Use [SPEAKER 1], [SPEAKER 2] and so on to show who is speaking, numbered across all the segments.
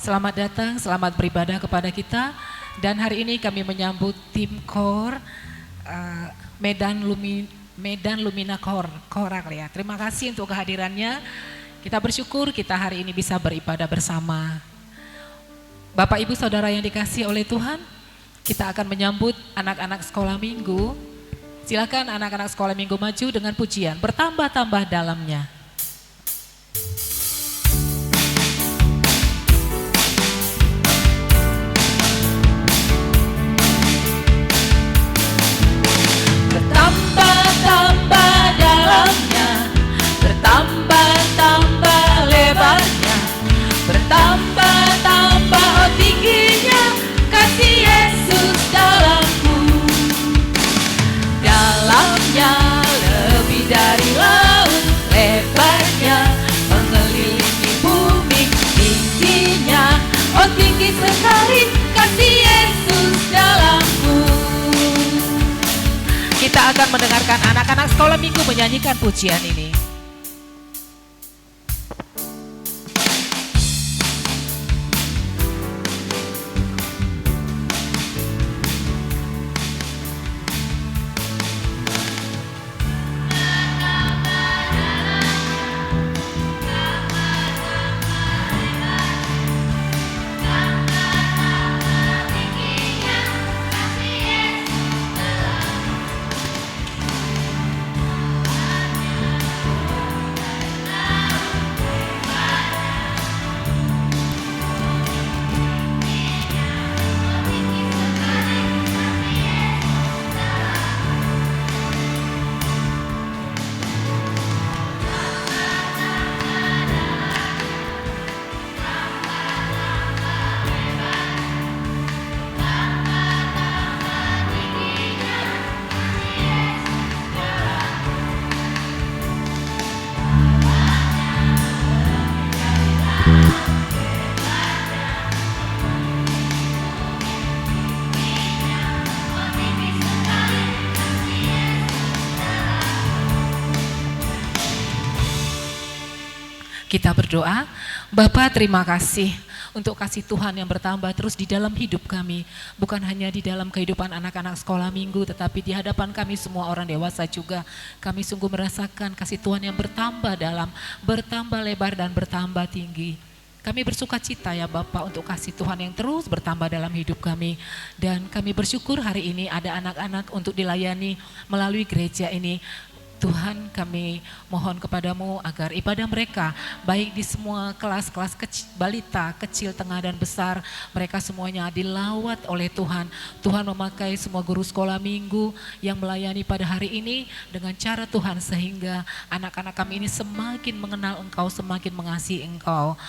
[SPEAKER 1] Selamat datang, selamat beribadah kepada kita. Dan hari ini kami menyambut tim KOR Medan Lumina Korak ya. Terima kasih untuk kehadirannya. Kita bersyukur kita hari ini bisa beribadah bersama. Bapak Ibu Saudara yang dikasihi oleh Tuhan, kita akan menyambut anak-anak sekolah minggu. Silakan anak-anak sekolah minggu maju dengan pujian bertambah-tambah dalamnya.
[SPEAKER 2] Bertambah-tambah dalamnya, bertambah-tambah lebarnya, bertambah-tambah tingginya kasih Yesus dalamku. Dalamnya lebih dari laut, lebarnya mengelilingi bumi, tingginya oh tinggi sekali kasih Yesus dalamku.
[SPEAKER 1] Kita akan mendengarkan anak-anak sekolah minggu menyanyikan pujian ini. Kita berdoa, Bapa terima kasih untuk kasih Tuhan yang bertambah terus di dalam hidup kami. Bukan hanya di dalam kehidupan anak-anak sekolah minggu, tetapi di hadapan kami semua orang dewasa juga. Kami sungguh merasakan kasih Tuhan yang bertambah dalam, bertambah lebar dan bertambah tinggi. Kami bersuka cita ya Bapak untuk kasih Tuhan yang terus bertambah dalam hidup kami. Dan kami bersyukur hari ini ada anak-anak untuk dilayani melalui gereja ini. Tuhan kami mohon kepadamu agar ibadah mereka baik di semua kelas-kelas balita, kecil, tengah dan besar, mereka semuanya dilawat oleh Tuhan. Tuhan memakai semua guru sekolah minggu yang melayani pada hari ini dengan cara Tuhan sehingga anak-anak kami ini semakin mengenal Engkau, semakin mengasihi Engkau.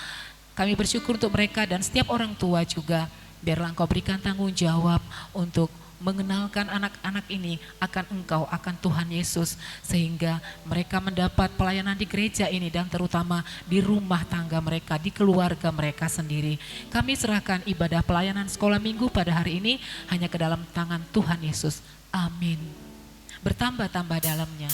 [SPEAKER 1] Kami bersyukur untuk mereka dan setiap orang tua juga, biarlah Engkau berikan tanggung jawab untuk mengenalkan anak-anak ini akan Engkau, akan Tuhan Yesus, sehingga mereka mendapat pelayanan di gereja ini dan terutama di rumah tangga mereka, di keluarga mereka sendiri. Kami serahkan ibadah pelayanan sekolah minggu pada hari ini hanya ke dalam tangan Tuhan Yesus. Amin. Bertambah-tambah dalamnya.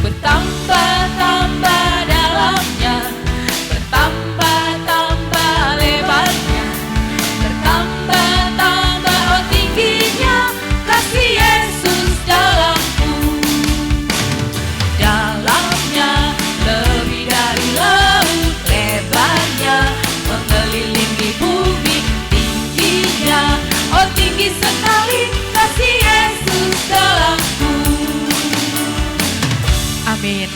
[SPEAKER 2] Bertambah-tambah dalamnya, bertambah-tambah lebarnya, bertambah-tambah oh tingginya kasih Yesus dalamku. Dalamnya lebih dari laut, lebarnya mengelilingi bumi, tingginya oh tinggi sekali kasih Yesus dalamku.
[SPEAKER 1] Amin.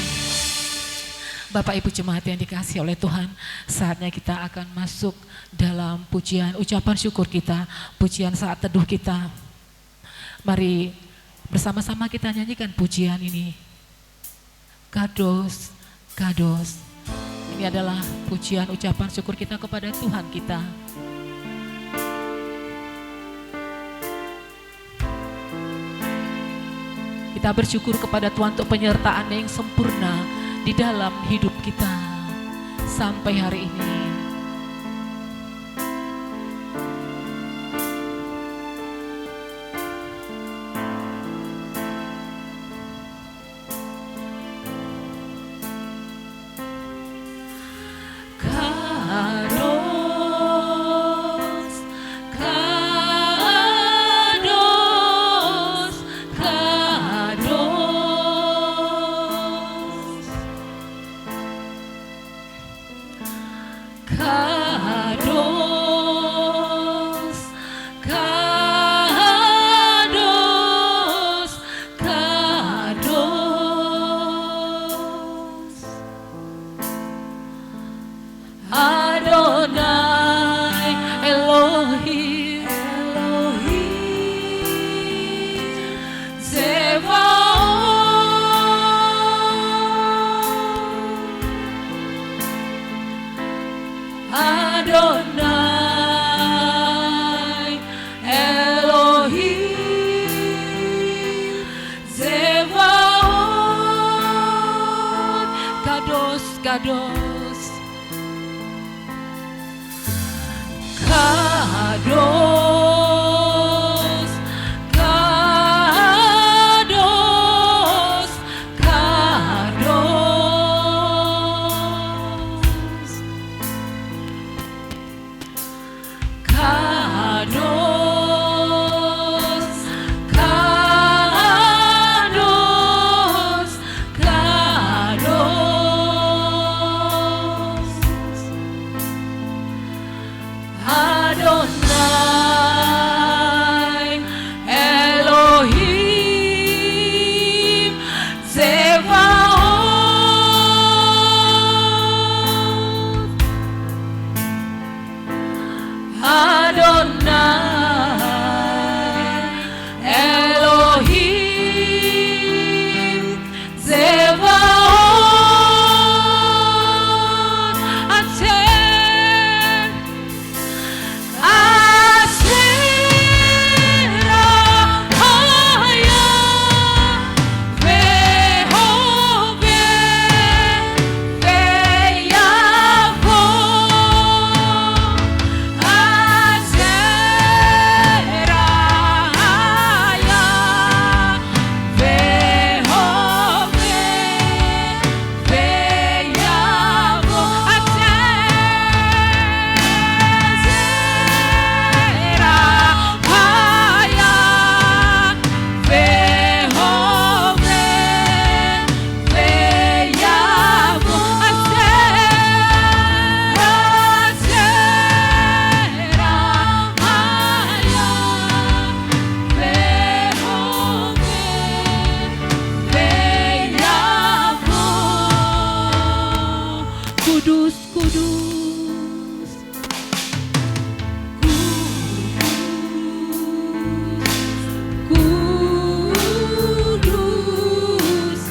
[SPEAKER 1] Bapak Ibu Jemaat yang dikasihi oleh Tuhan, saatnya kita akan masuk dalam pujian ucapan syukur kita, pujian saat teduh kita. Mari bersama-sama kita nyanyikan pujian ini. Kados, kados. Ini adalah pujian ucapan syukur kita kepada Tuhan kita. Kita bersyukur kepada Tuhan untuk penyertaan-Nya yang sempurna di dalam hidup kita sampai hari ini. Kados, Kados, Kados, Kados, Kados, Kados, Kados, Adonai, Elohim, Zebaoth, Adonai, Elohim, Zebaoth, Asher, Asherahaya, Vehoveh, Veyavo, Kudus, kudus, kudus, kudus,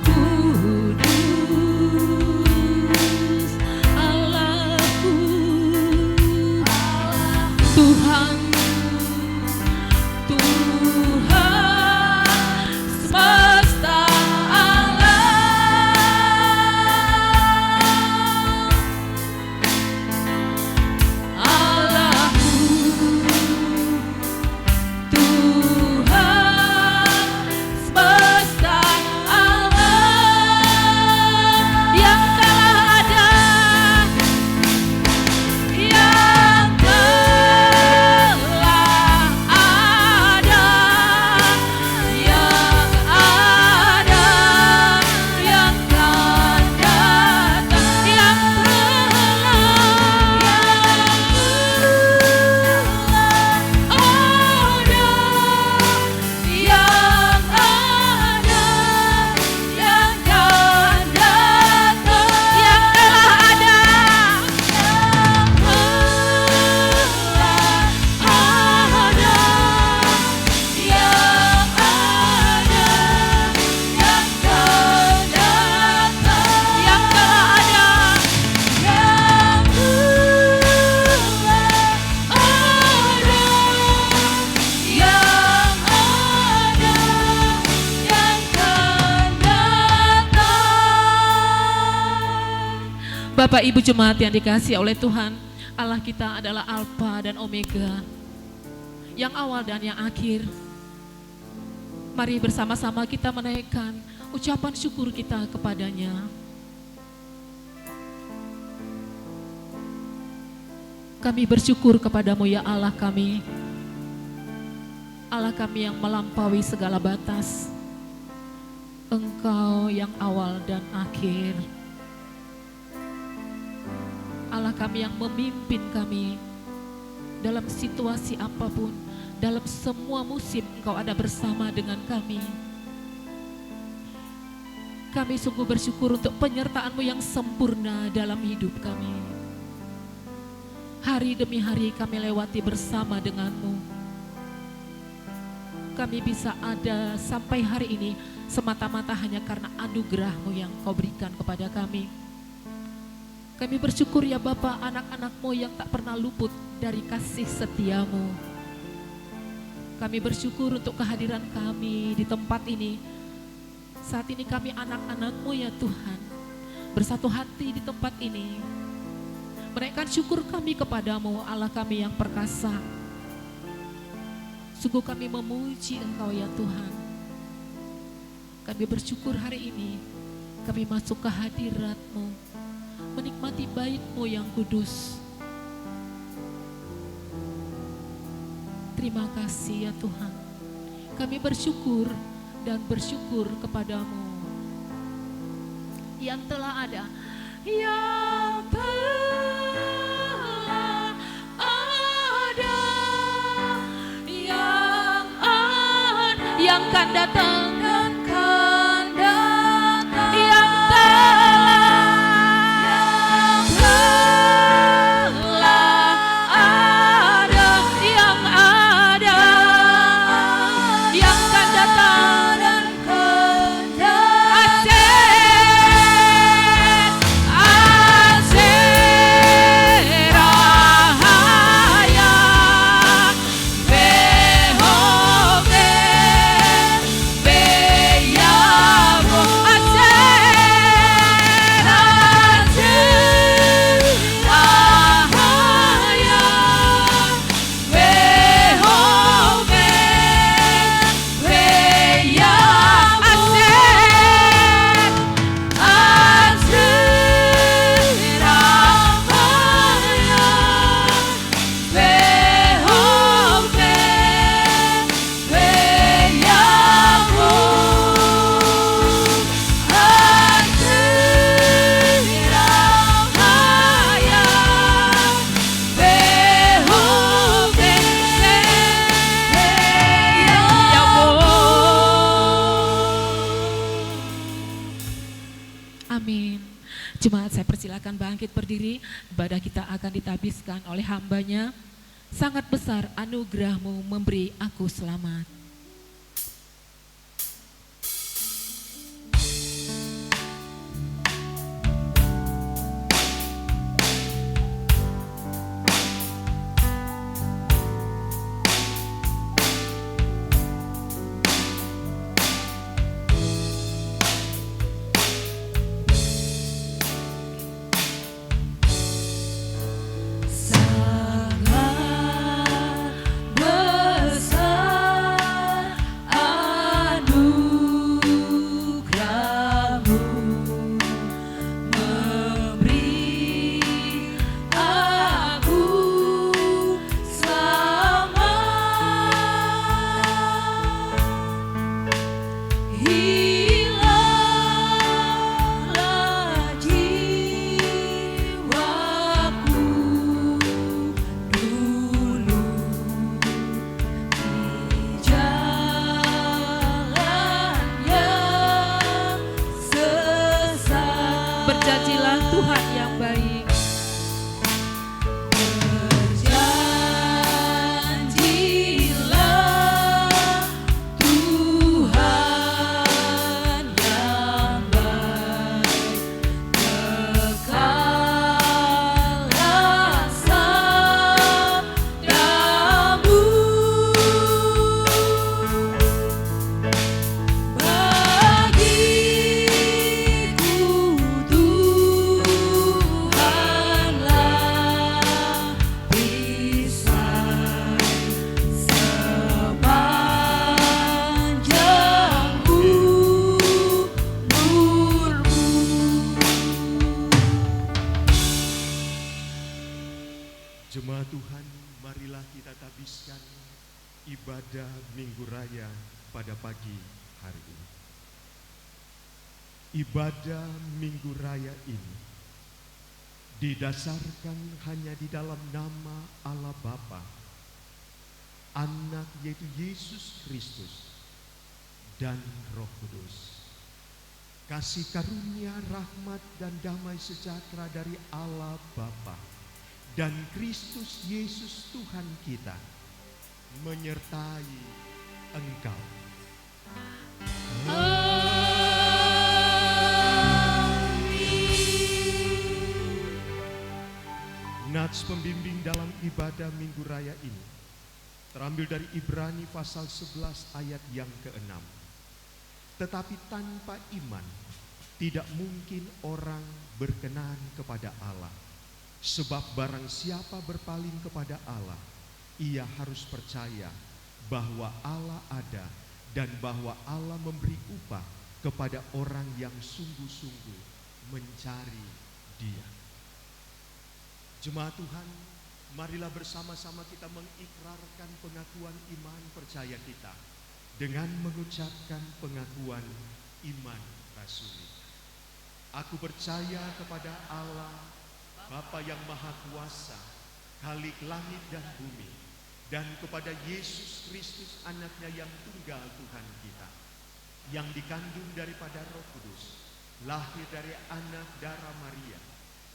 [SPEAKER 1] kudus, Allahku, Tuhan, Tuhan semesta alam, Allahku, Tuhan semesta alam, yang telah ada, yang telah ada, yang ada, yang akan datang, yang telah ada, yang ada, yang akan datang, yang telah ada, Bapak Ibu Jemaat yang dikasihi oleh Tuhan, Allah kita adalah Alfa dan Omega, yang awal dan yang akhir. Mari bersama-sama kita menaikkan ucapan syukur kita kepadanya. Kami bersyukur kepadamu ya Allah kami, Allah kami yang melampaui segala batas. Engkau yang awal dan akhir, Allah kami yang memimpin kami dalam situasi apapun, dalam semua musim Engkau ada bersama dengan kami. Kami sungguh bersyukur untuk penyertaan-Mu yang sempurna dalam hidup kami. Hari demi hari kami lewati bersama dengan-Mu. Kami bisa ada sampai hari ini semata-mata hanya karena anugerah-Mu yang Kau berikan kepada kami. Kami bersyukur ya Bapa, anak-anak-Mu yang tak pernah luput dari kasih setia-Mu. Kami bersyukur untuk kehadiran kami di tempat ini. Saat ini kami anak-anak-Mu ya Tuhan, bersatu hati di tempat ini. Menaikkan syukur kami kepadamu, Allah kami yang perkasa. Sungguh kami memuji Engkau ya Tuhan. Kami bersyukur hari ini kami masuk ke hadirat-Mu, menikmati bait-Mu yang kudus. Terima kasih ya Tuhan. Kami bersyukur dan bersyukur kepadamu yang telah ada, yang telah ada, yang akan datang, yang Amin. Jemaat saya persilakan bangkit berdiri. Ibadah kita akan ditabiskan oleh hamba-Nya. Sangat besar anugerah-Mu memberi aku selamat. Berjanjilah Tuhan yang baik. Berjanjilah Tuhan yang baik, kekalah sabda-Mu.
[SPEAKER 3] Jemaat Tuhan, marilah kita tabiskan ibadah Minggu Raya pada pagi hari ini. Ibadah Minggu Raya ini didasarkan hanya di dalam nama Allah Bapa, Anak yaitu Yesus Kristus, dan Roh Kudus. Kasih karunia, rahmat, dan damai sejahtera dari Allah Bapa dan Kristus Yesus Tuhan kita menyertai engkau. Amin. Nats pembimbing dalam ibadah Minggu Raya ini terambil dari Ibrani pasal 11 ayat yang ke-6. Tetapi tanpa iman tidak mungkin orang berkenan kepada Allah. Sebab barang siapa berpaling kepada Allah, ia harus percaya bahwa Allah ada dan bahwa Allah memberi upah kepada orang yang sungguh-sungguh mencari Dia. Jemaat Tuhan, marilah bersama-sama kita mengikrarkan pengakuan iman percaya kita dengan mengucapkan pengakuan iman rasuli. Aku percaya kepada Allah, Bapa yang Maha Kuasa, Khalik langit dan bumi, dan kepada Yesus Kristus anaknya yang tunggal Tuhan kita, yang dikandung daripada Roh Kudus, lahir dari anak darah Maria,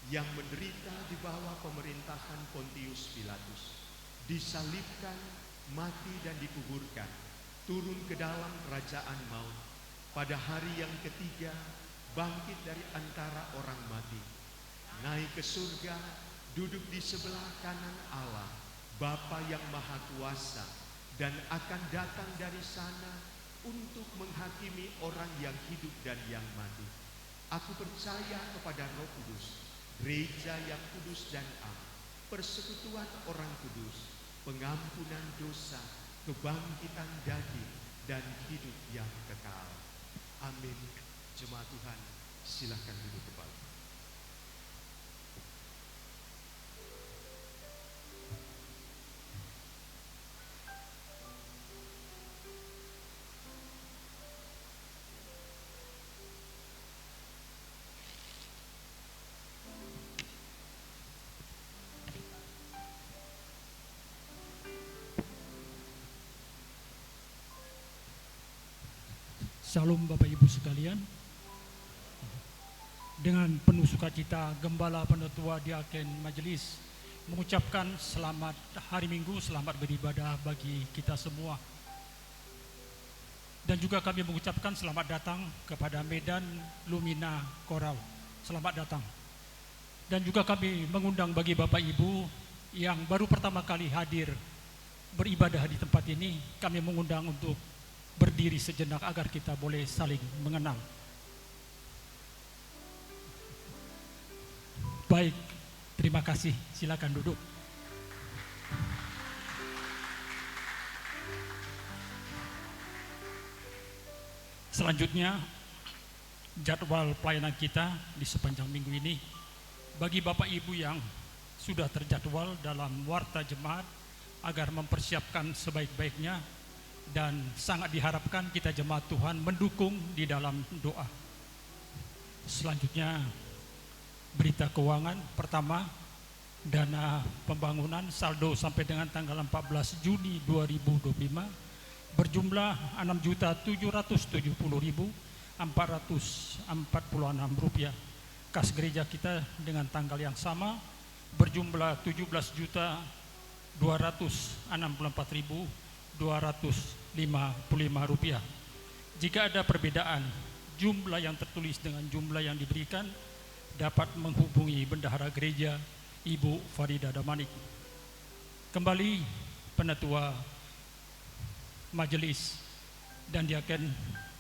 [SPEAKER 3] yang menderita di bawah pemerintahan Pontius Pilatus, disalibkan, mati dan dikuburkan, turun ke dalam kerajaan maut, pada hari yang ketiga bangkit dari antara orang mati, naik ke surga, duduk di sebelah kanan Allah, Bapa yang Maha Kuasa, dan akan datang dari sana untuk menghakimi orang yang hidup dan yang mati. Aku percaya kepada Roh Kudus, gereja yang kudus dan am, persekutuan orang kudus, pengampunan dosa, kebangkitan daging, dan hidup yang kekal. Amin. Jemaat Tuhan, silakan duduk kembali.
[SPEAKER 4] Salam Bapak Ibu sekalian. Dengan penuh sukacita, Gembala Penetua Diaken Majelis mengucapkan selamat hari Minggu, selamat beribadah bagi kita semua. Dan juga kami mengucapkan selamat datang kepada Medan Lumina Koral. Selamat datang. Dan juga kami mengundang bagi Bapak Ibu yang baru pertama kali hadir beribadah di tempat ini, kami mengundang untuk berdiri sejenak agar kita boleh saling mengenal. Baik, terima kasih. Silakan duduk. Selanjutnya, jadwal pelayanan kita di sepanjang minggu ini. Bagi Bapak Ibu yang sudah terjadwal dalam warta jemaat agar mempersiapkan sebaik-baiknya, dan sangat diharapkan kita jemaat Tuhan mendukung di dalam doa. Selanjutnya, berita keuangan pertama, dana pembangunan saldo sampai dengan tanggal 14 Juni 2025 berjumlah Rp6.070.446. Kas gereja kita dengan tanggal yang sama berjumlah Rp17.264.255. Jika ada perbedaan jumlah yang tertulis dengan jumlah yang diberikan, dapat menghubungi bendahara gereja Ibu Farida Damanik. Kembali Penetua Majelis dan Diaken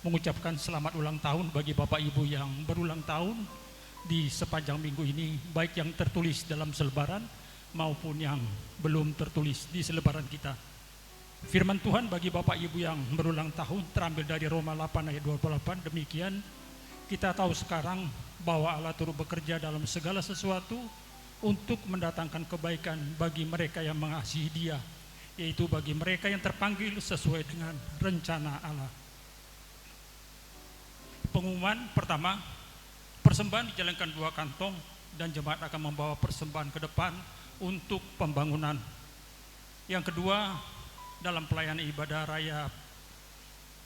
[SPEAKER 4] mengucapkan selamat ulang tahun bagi Bapak Ibu yang berulang tahun di sepanjang minggu ini, baik yang tertulis dalam selebaran maupun yang belum tertulis di selebaran kita. Firman Tuhan bagi Bapak Ibu yang berulang tahun terambil dari Roma 8 ayat 28. Demikian, kita tahu sekarang bahwa Allah turut bekerja dalam segala sesuatu untuk mendatangkan kebaikan bagi mereka yang mengasihi Dia, yaitu bagi mereka yang terpanggil sesuai dengan rencana Allah. Pengumuman pertama, persembahan dijalankan 2 kantong dan jemaat akan membawa persembahan ke depan untuk pembangunan. Yang kedua, dalam pelayanan ibadah raya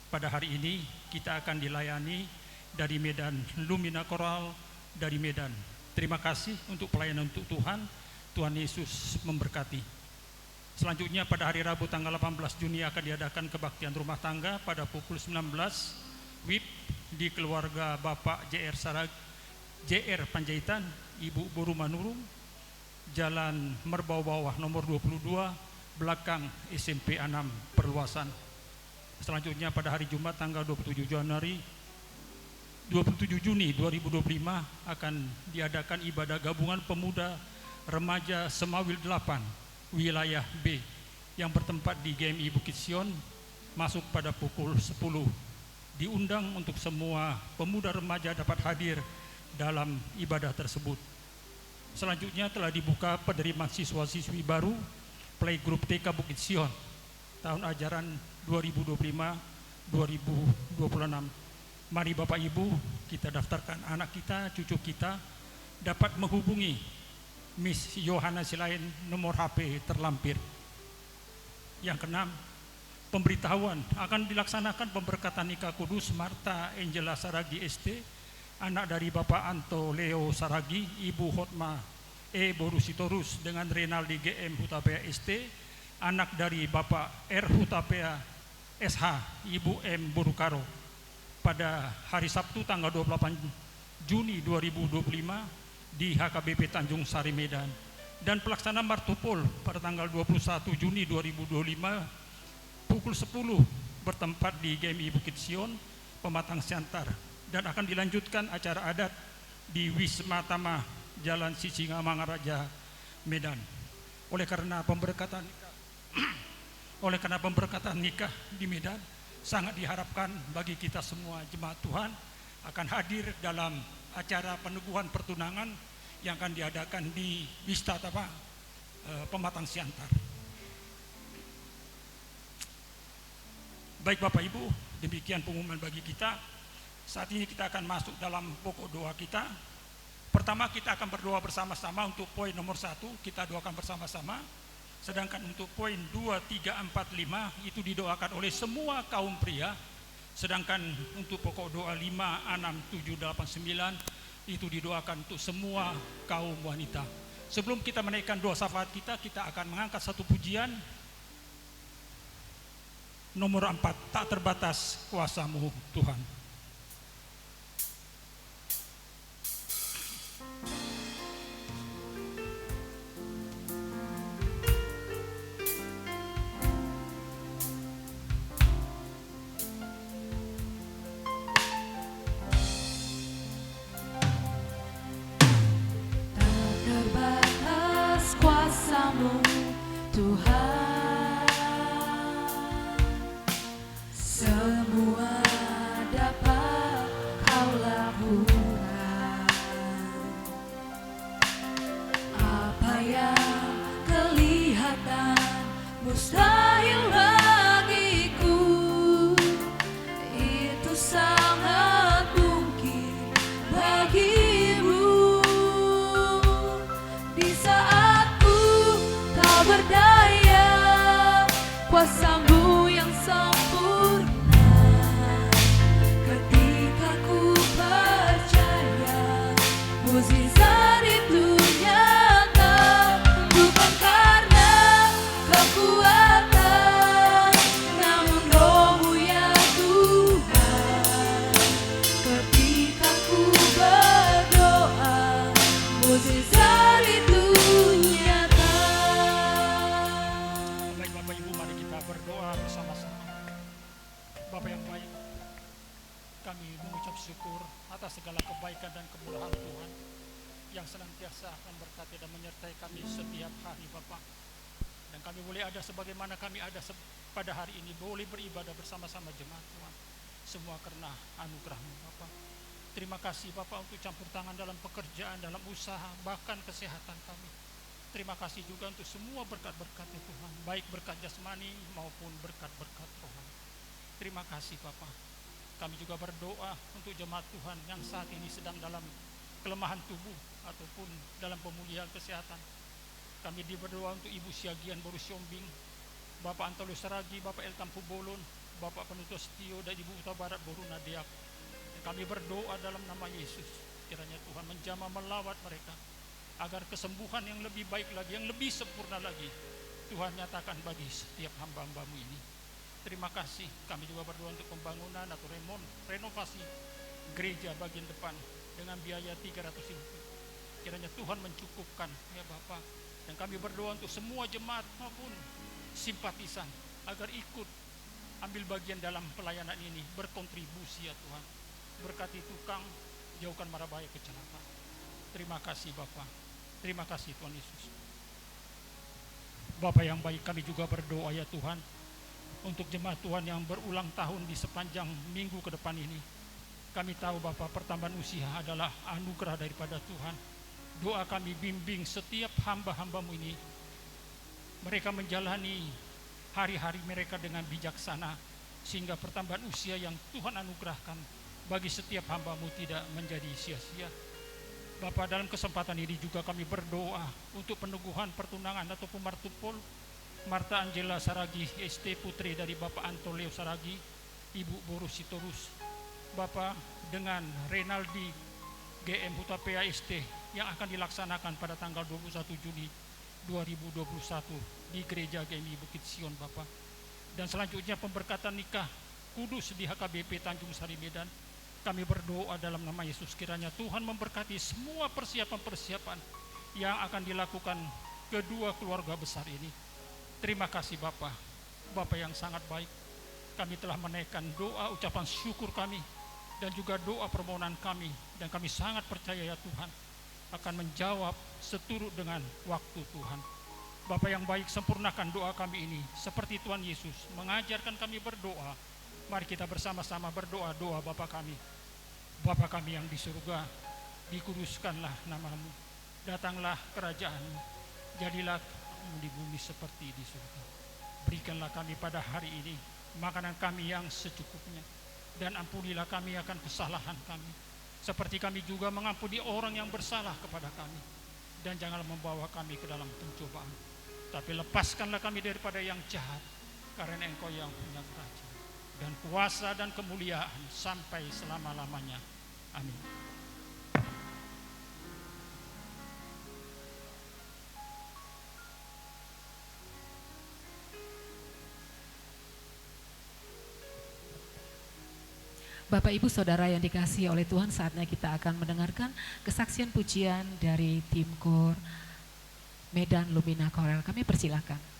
[SPEAKER 4] pada hari ini kita akan dilayani dari Medan Lumina Koral dari Medan. Terima kasih untuk pelayanan untuk Tuhan. Tuhan Yesus memberkati. Selanjutnya pada hari Rabu tanggal 18 Juni akan diadakan kebaktian rumah tangga pada pukul 19 WIB di keluarga Bapak JR Panjaitan, Ibu Boruma Nurung, Jalan Merbau Bawah nomor 22, belakang SMP 6 Perluasan. Selanjutnya pada hari Jumat tanggal 27 Juni 2025 akan diadakan ibadah gabungan pemuda remaja Semawil 8 wilayah B yang bertempat di GMI Bukit Sion, masuk pada pukul 10. Diundang untuk semua pemuda remaja dapat hadir dalam ibadah tersebut. Selanjutnya telah dibuka penerimaan siswa-siswi baru Playgroup TK Bukit Sion tahun ajaran 2025-2026. Mari Bapak Ibu, kita daftarkan anak kita, cucu kita dapat menghubungi Miss Yohana Silain, nomor HP terlampir. Yang keenam, pemberitahuan akan dilaksanakan pemberkatan nikah kudus Marta Angela Saragi ST, anak dari Bapak Anto Leo Saragi, Ibu Hotma Borusitorus dengan Renaldi GM Hutapea ST, anak dari Bapak R Hutapea SH, Ibu M Burukaro, pada hari Sabtu tanggal 28 Juni 2025 di HKBP Tanjung Sari Medan. Dan pelaksanaan Martupol pada tanggal 21 Juni 2025 pukul 10 bertempat di GMI Bukit Sion, Pematang Siantar, dan akan dilanjutkan acara adat di Wisma Tama Jalan Sisingamangaraja, Medan. Oleh karena pemberkatan nikah di Medan sangat diharapkan bagi kita semua jemaat Tuhan akan hadir dalam acara peneguhan pertunangan yang akan diadakan di Wisma Tama Pematang Siantar. Baik Bapak Ibu, demikian pengumuman bagi kita. Saat ini kita akan masuk dalam pokok doa kita. Pertama kita akan berdoa bersama-sama untuk poin nomor 1, kita doakan bersama-sama. Sedangkan untuk poin 2, 3, 4, 5 itu didoakan oleh semua kaum pria. Sedangkan untuk pokok doa 5, 6, 7, 8, 9 itu didoakan untuk semua kaum wanita. Sebelum kita menaikkan doa syafaat kita akan mengangkat satu pujian. Nomor 4, tak terbatas kuasa-Mu Tuhan.
[SPEAKER 2] Tak terbatas kuasa-Mu Tuhan. Semua dapat Kau lakukan. Apa yang kelihatan mustahil bagiku, itu sangat mungkin bagimu. Di saat ku tak berdaya, kuasa-Mu yang sempurna. Ketika ku percaya, mukjizat itu nyata, bukan karena kekuatan, namun Roh-Mu ya Tuhan. Ketika ku berdoa, mukjizat itu nyata.
[SPEAKER 4] Baik Bapak Ibu, mari kita berdoa bersama-sama. Bapak yang baik, kami mengucap syukur atas segala kebaikan dan kemurahan Tuhan yang senantiasa memberkati dan menyertai kami setiap hari Bapak. Dan kami boleh ada sebagaimana kami ada pada hari ini, boleh beribadah bersama-sama jemaat Tuhan. Semua karena anugerah-Mu Bapak. Terima kasih Bapak untuk campur tangan dalam pekerjaan, dalam usaha, bahkan kesehatan kami. Terima kasih juga untuk semua berkat-berkat Tuhan, baik berkat jasmani maupun berkat-berkat rohani. Terima kasih Bapak. Kami juga berdoa untuk jemaat Tuhan yang saat ini sedang dalam kelemahan tubuh ataupun dalam pemulihan kesehatan. Kami berdoa untuk Ibu Siagian Borusiombing, Bapak Antolus Saragi, Bapak El Tampu Bolon, Bapak Penutus Tio, dan Ibu Uta Barat Boruna Diak. Kami berdoa dalam nama Yesus, kiranya Tuhan menjamah melawat mereka, agar kesembuhan yang lebih baik lagi, yang lebih sempurna lagi, Tuhan nyatakan bagi setiap hamba-hamba-Mu ini. Terima kasih. Kami juga berdoa untuk pembangunan atau renovasi gereja bagian depan dengan biaya 300.000. kiranya Tuhan mencukupkan ya Bapak. Dan kami berdoa untuk semua jemaat maupun simpatisan agar ikut ambil bagian dalam pelayanan ini, berkontribusi ya Tuhan. Berkati tukang, jauhkan mara bahaya kecelakaan. Terima kasih Bapak, terima kasih Tuhan Yesus. Bapak yang baik, kami juga berdoa ya Tuhan untuk jemaat Tuhan yang berulang tahun di sepanjang minggu ke depan ini. Kami tahu Bapak, pertambahan usia adalah anugerah daripada Tuhan. Doa kami bimbing setiap hamba-hambamu ini, mereka menjalani hari-hari mereka dengan bijaksana, sehingga pertambahan usia yang Tuhan anugerahkan bagi setiap hambamu tidak menjadi sia-sia. Bapak, dalam kesempatan ini juga kami berdoa untuk peneguhan pertunangan ataupun martupol Marta Angela Saragi ST, putri dari Bapak Antoleo Saragi, Ibu Boru Sitorus. Bapak, dengan Renaldi GM Hutapea ST yang akan dilaksanakan pada tanggal 21 Juni 2021 di Gereja GMI Bukit Sion Bapak. Dan selanjutnya pemberkatan nikah kudus di HKBP Tanjung Sari Medan. Kami berdoa dalam nama Yesus, kiranya Tuhan memberkati semua persiapan-persiapan yang akan dilakukan kedua keluarga besar ini. Terima kasih Bapak, Bapak yang sangat baik. Kami telah menaikkan doa ucapan syukur kami dan juga doa permohonan kami, dan kami sangat percaya ya Tuhan akan menjawab seturut dengan waktu Tuhan. Bapak yang baik, sempurnakan doa kami ini seperti Tuhan Yesus mengajarkan kami berdoa. Mari kita bersama-sama berdoa doa Bapa kami. Bapa kami yang di surga, dikuduskanlah namamu, datanglah kerajaanmu, jadilah kamu di bumi seperti di surga. Berikanlah kami pada hari ini makanan kami yang secukupnya, dan ampunilah kami akan kesalahan kami, seperti kami juga mengampuni orang yang bersalah kepada kami. Dan janganlah membawa kami ke dalam pencobaan, tapi lepaskanlah kami daripada yang jahat, karena Engkau yang punya kerajaan dan kuasa dan kemuliaan sampai selama-lamanya. Amin.
[SPEAKER 1] Bapak Ibu Saudara yang dikasihi oleh Tuhan, saatnya kita akan mendengarkan kesaksian pujian dari tim KOR Medan Lumina Korel. Kami persilakan.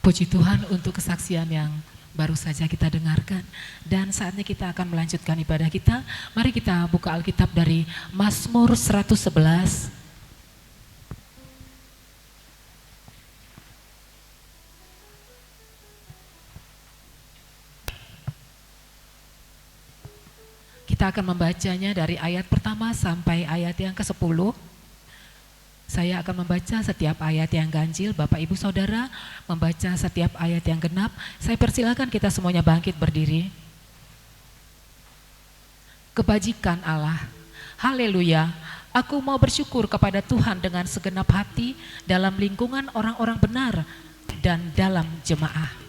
[SPEAKER 1] Puji Tuhan untuk kesaksian yang baru saja kita dengarkan. Dan saatnya kita akan melanjutkan ibadah kita. Mari kita buka Alkitab dari Mazmur 111. Kita akan membacanya dari ayat pertama sampai ayat yang ke-10. Saya akan membaca setiap ayat yang ganjil, Bapak Ibu Saudara membaca setiap ayat yang genap. Saya persilakan kita semuanya bangkit berdiri. Kebajikan Allah, haleluya. Aku mau bersyukur kepada Tuhan dengan segenap hati dalam lingkungan orang-orang benar dan dalam jemaah.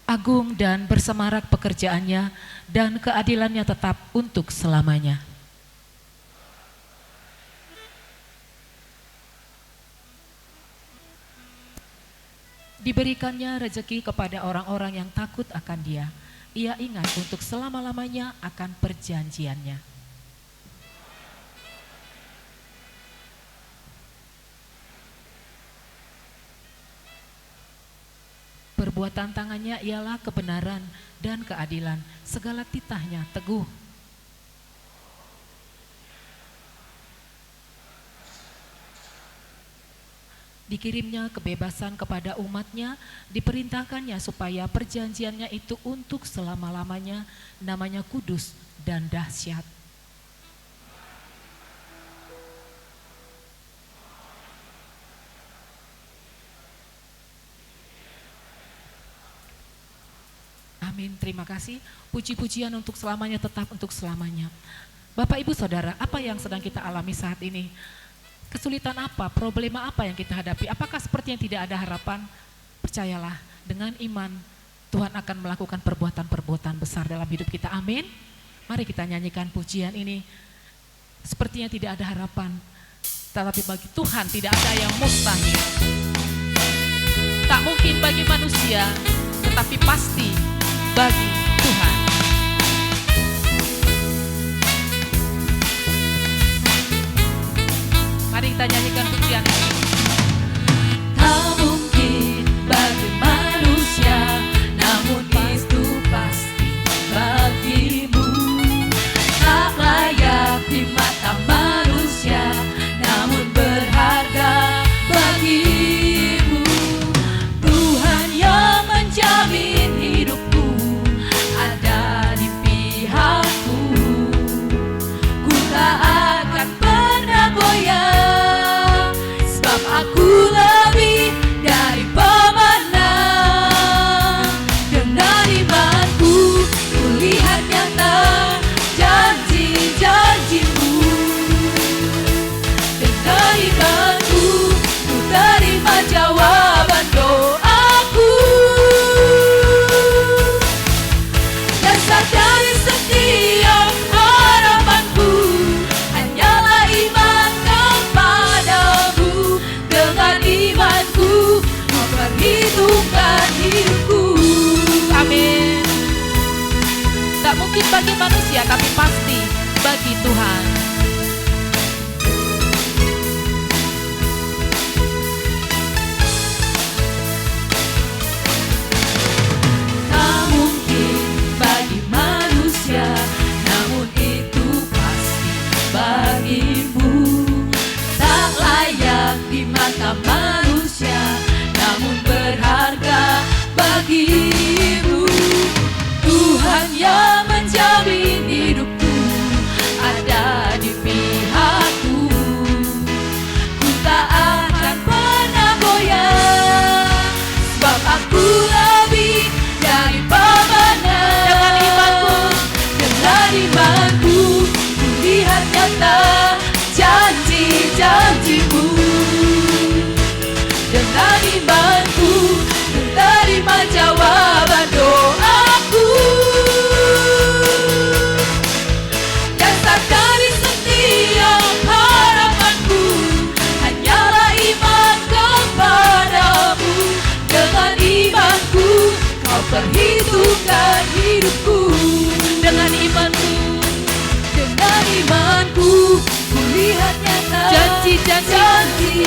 [SPEAKER 1] Agung dan bersemarak pekerjaannya dan keadilannya tetap untuk selamanya. Diberikannya rezeki kepada orang-orang yang takut akan Dia. Ia ingat untuk selama-lamanya akan perjanjiannya. Perbuatan tangannya ialah kebenaran dan keadilan, segala titahnya teguh. Dikirimnya kebebasan kepada umatnya, diperintahkannya supaya perjanjiannya itu untuk selama-lamanya, namanya kudus dan dahsyat. Amin, terima kasih. Puji-pujian untuk selamanya tetap untuk selamanya. Bapak Ibu Saudara, apa yang sedang kita alami saat ini? Kesulitan apa, problema apa yang kita hadapi? Apakah seperti yang tidak ada harapan? Percayalah, dengan iman Tuhan akan melakukan perbuatan-perbuatan besar dalam hidup kita. Amin. Mari kita nyanyikan pujian ini. Sepertinya tidak ada harapan, tetapi bagi Tuhan tidak ada yang mustahil. Tak mungkin bagi manusia, tetapi pasti bagi Tuhan. Mari kita nyanyikan pujian ini.
[SPEAKER 2] Tak mungkin bagi manusia, namun itu pasti bagimu. Tak layak di mata manusia, namun berharga bagimu. Tuhan yang menjamin hidupku ada di pihakku. Ku tak akan pernah goyah, sebab aku lebih dari pemenang. Dengan imanku ku lihat nyata janji-janjimu. Dengan imanku ku terima jawaban doaku. Dasar dari setiap harapanku hanyalah iman kepadamu. Dengan imanku memperhitungkan hidupku.
[SPEAKER 1] Amin. Tak mungkin bagi manusia, tapi pasti bagi Tuhan.
[SPEAKER 2] Tak mungkin bagi manusia, namun itu pasti bagimu. Tak layak di mata manusia, namun berharga bagimu. Tuhan yang menjamin hidupku ada di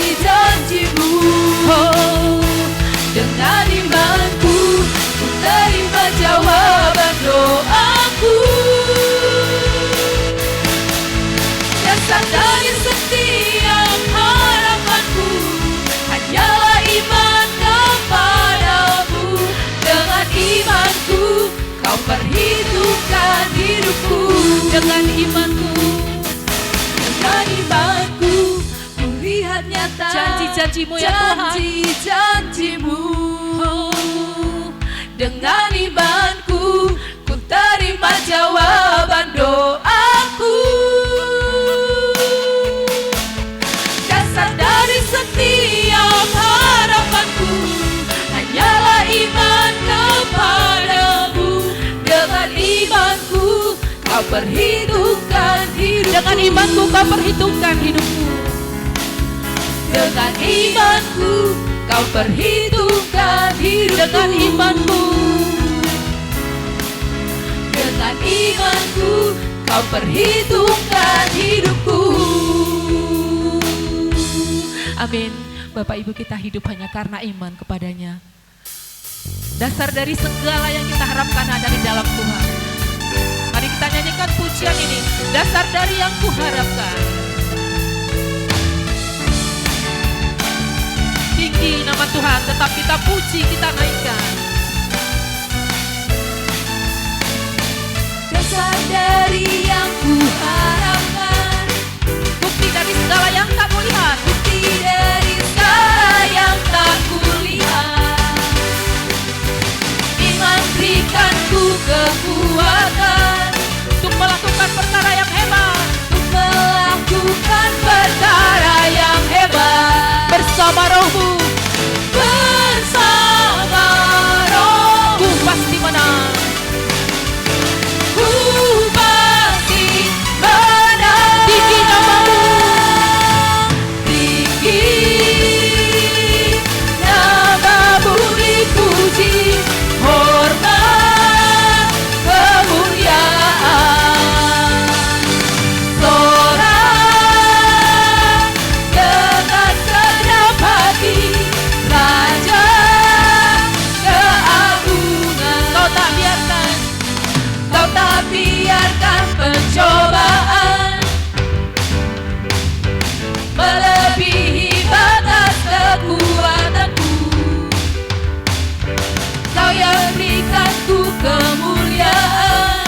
[SPEAKER 2] janji-janjimu. Oh, dengan imanku ku terima jawaban doaku. Dasar dari setiap harapanku hanyalah iman kepadamu. Dengan imanku kau perhitungkan hidupku. Dengan imanku ku lihat nyata
[SPEAKER 1] Janji-janjimu ya Tuhan.
[SPEAKER 2] Janji-janjimu. Dengan imanku ku terima jawaban doaku. Dasar dari setiap harapanku hanyalah iman kepadamu. Dengan imanku kau perhitungkan hidupku.
[SPEAKER 1] Dengan imanku kau perhitungkan hidupku.
[SPEAKER 2] Dengan imanku kau perhitungkan hidupku.
[SPEAKER 1] Dengan imanku.
[SPEAKER 2] Dengan imanku kau perhitungkan hidupku.
[SPEAKER 1] Amin. Bapak Ibu, kita hidup hanya karena iman kepadanya. Dasar dari segala yang kita harapkan ada di dalam Tuhan. Mari kita nyanyikan pujian ini. Dasar dari yang kuharapkan. Tinggi nama Tuhan, tetap kita puji, kita naikkan.
[SPEAKER 2] Dasar dari yang kuharapkan,
[SPEAKER 1] Bukti dari segala yang tak kulihat.
[SPEAKER 2] bukti dari segala yang tak kulihat. Iman berikanku kekuatan
[SPEAKER 1] Untuk melakukan perkara yang hebat.
[SPEAKER 2] untuk melakukan perkara yang hebat.
[SPEAKER 1] Bersama rohmu,
[SPEAKER 2] Bersama rohmu
[SPEAKER 1] ku pasti menang.
[SPEAKER 2] ku pasti menang.
[SPEAKER 1] Tinggi namamu.
[SPEAKER 2] Tinggi namamu dipuji, hormat kemuliaan. Sorak dengan senang hati, Raja keagungan.
[SPEAKER 1] Kau tak biarkan
[SPEAKER 2] Kau tak biarkan pencobaan melebihi batas kekuatanku. Kau yang berikanku kemuliaan,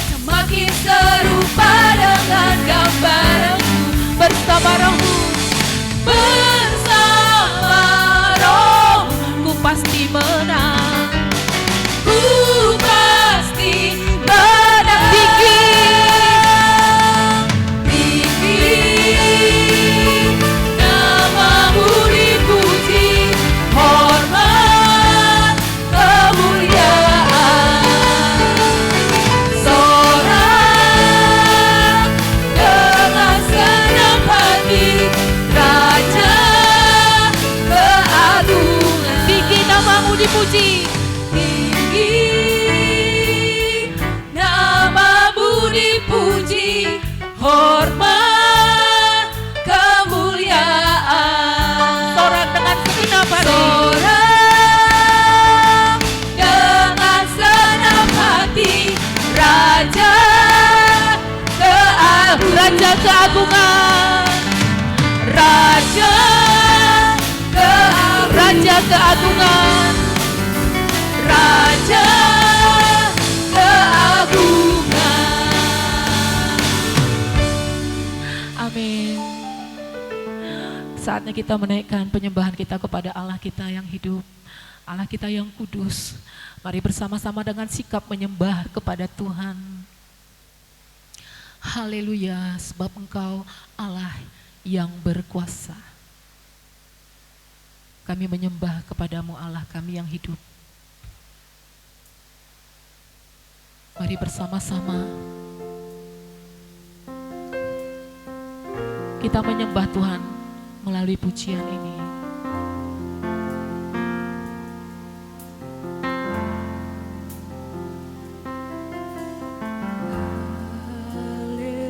[SPEAKER 2] semakin serupa dengan gambaranmu.
[SPEAKER 1] bersama rohmu.
[SPEAKER 2] Bersama rohmu
[SPEAKER 1] Ku pasti menang.
[SPEAKER 2] ku pasti menang.
[SPEAKER 1] Tinggi.
[SPEAKER 2] Tinggi namamu dipuji, hormat kemuliaan. Sorak dengan senang hati, Raja keagungan.
[SPEAKER 1] Tinggi namamu dipuji.
[SPEAKER 2] Tinggi namamu dipuji, hormat kemuliaan.
[SPEAKER 1] Sorak dengan segenap hati.
[SPEAKER 2] Sorak dengan senang hati, Raja keagungan.
[SPEAKER 1] Raja keagungan.
[SPEAKER 2] Raja keagungan.
[SPEAKER 1] Raja keagungan.
[SPEAKER 2] Raja keagungan.
[SPEAKER 1] Amin. Saatnya kita menaikkan penyembahan kita kepada Allah kita yang hidup, Allah kita yang kudus. Mari bersama-sama dengan sikap menyembah kepada Tuhan. Haleluya, sebab Engkau Allah yang berkuasa. Kami menyembah kepadamu Allah kami yang hidup. Mari bersama-sama kita menyembah Tuhan melalui pujian ini.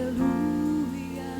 [SPEAKER 2] Haleluya.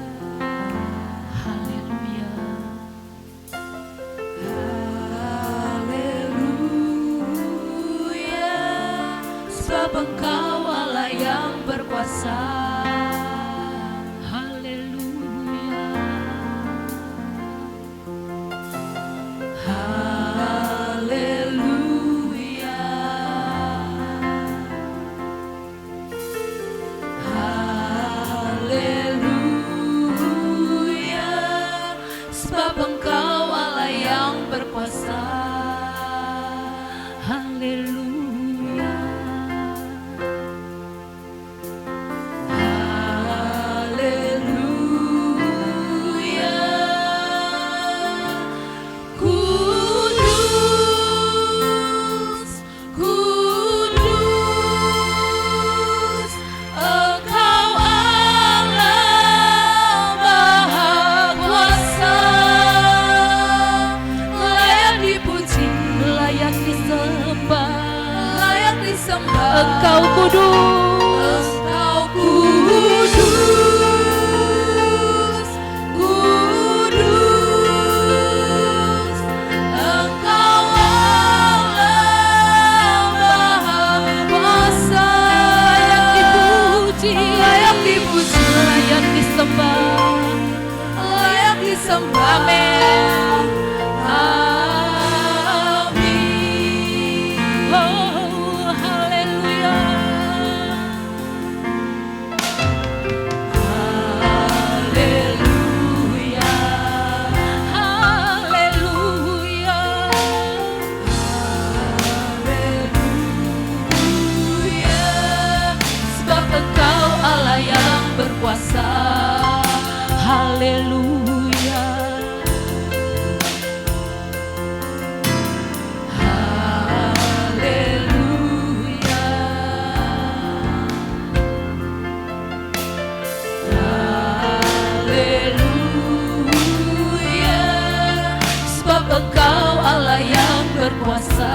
[SPEAKER 2] dipuji, layak dipuji, layak disembah, layak disembah. Amin. Amin. Oh, haleluya. Haleluya. Haleluya. Haleluya. Sebab Engkau Allah yang berkuasa. Haleluya. Haleluya. Haleluya. Sebab Engkau Allah yang berkuasa.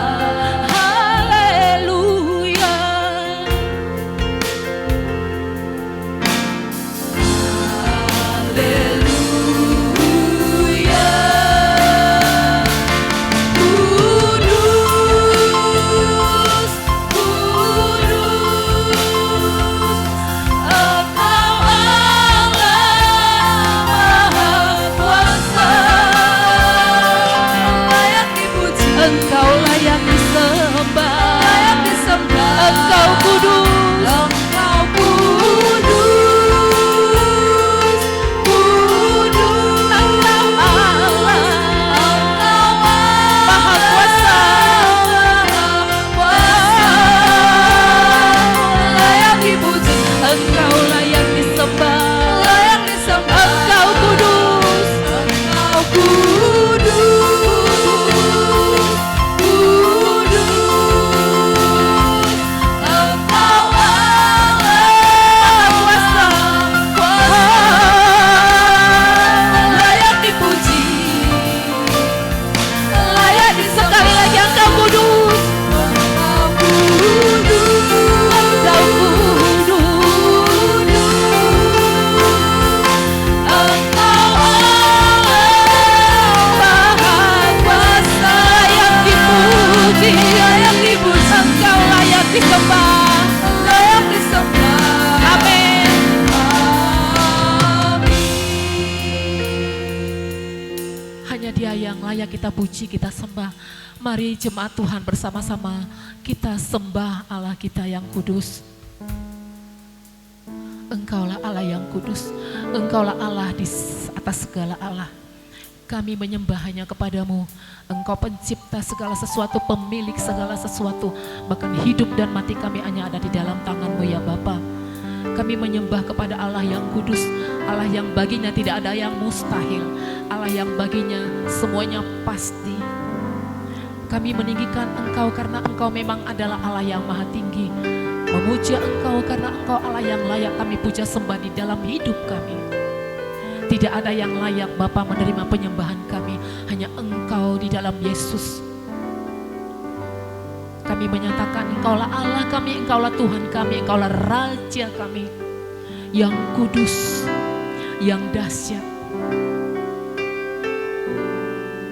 [SPEAKER 2] Haleluya. Haleluya. Kudus, kudus, Engkau Allah Maha Kuasa. Layak dipuji, Engkau layak disembah, layak disembah. Engkau kudus, Engkau kudus, kudus. Engkau Allah, Engkau Maha Kuasa, layak dipuji, Engkau layak disembah, layak disembah. Engkau kudus, Engkau kudus, kudus. Engkau Allah Maha Kuasa, layak dipuji, layak disembah. Sekali lagi Engkau kudus, Engkau kudus, Engkau kudus. Engkau Allah Maha Kuasa, layak dipuji, layak dipuji. Engkau layak disembah, layak disembah. Amin.
[SPEAKER 1] Hanya Dia yang layak kita puji, kita sembah. Mari jemaat Tuhan bersama-sama kita sembah Allah kita yang kudus. Engkaulah Allah yang kudus, Engkaulah Allah di atas segala Allah. Kami menyembah hanya kepadamu. Engkau pencipta segala sesuatu, pemilik segala sesuatu. Bahkan hidup dan mati kami hanya ada di dalam tangan-Mu ya Bapa. Kami menyembah kepada Allah yang kudus, Allah yang baginya tidak ada yang mustahil, Allah yang baginya semuanya pasti. Kami meninggikan Engkau karena Engkau memang adalah Allah yang maha tinggi. Memuja Engkau karena Engkau Allah yang layak kami puja sembah di dalam hidup kami. Tidak ada yang layak Bapa menerima penyembahan kami, hanya Engkau di dalam Yesus. Kami menyatakan Engkaulah Allah kami, Engkaulah Tuhan kami, Engkaulah Raja kami yang kudus, yang dahsyat.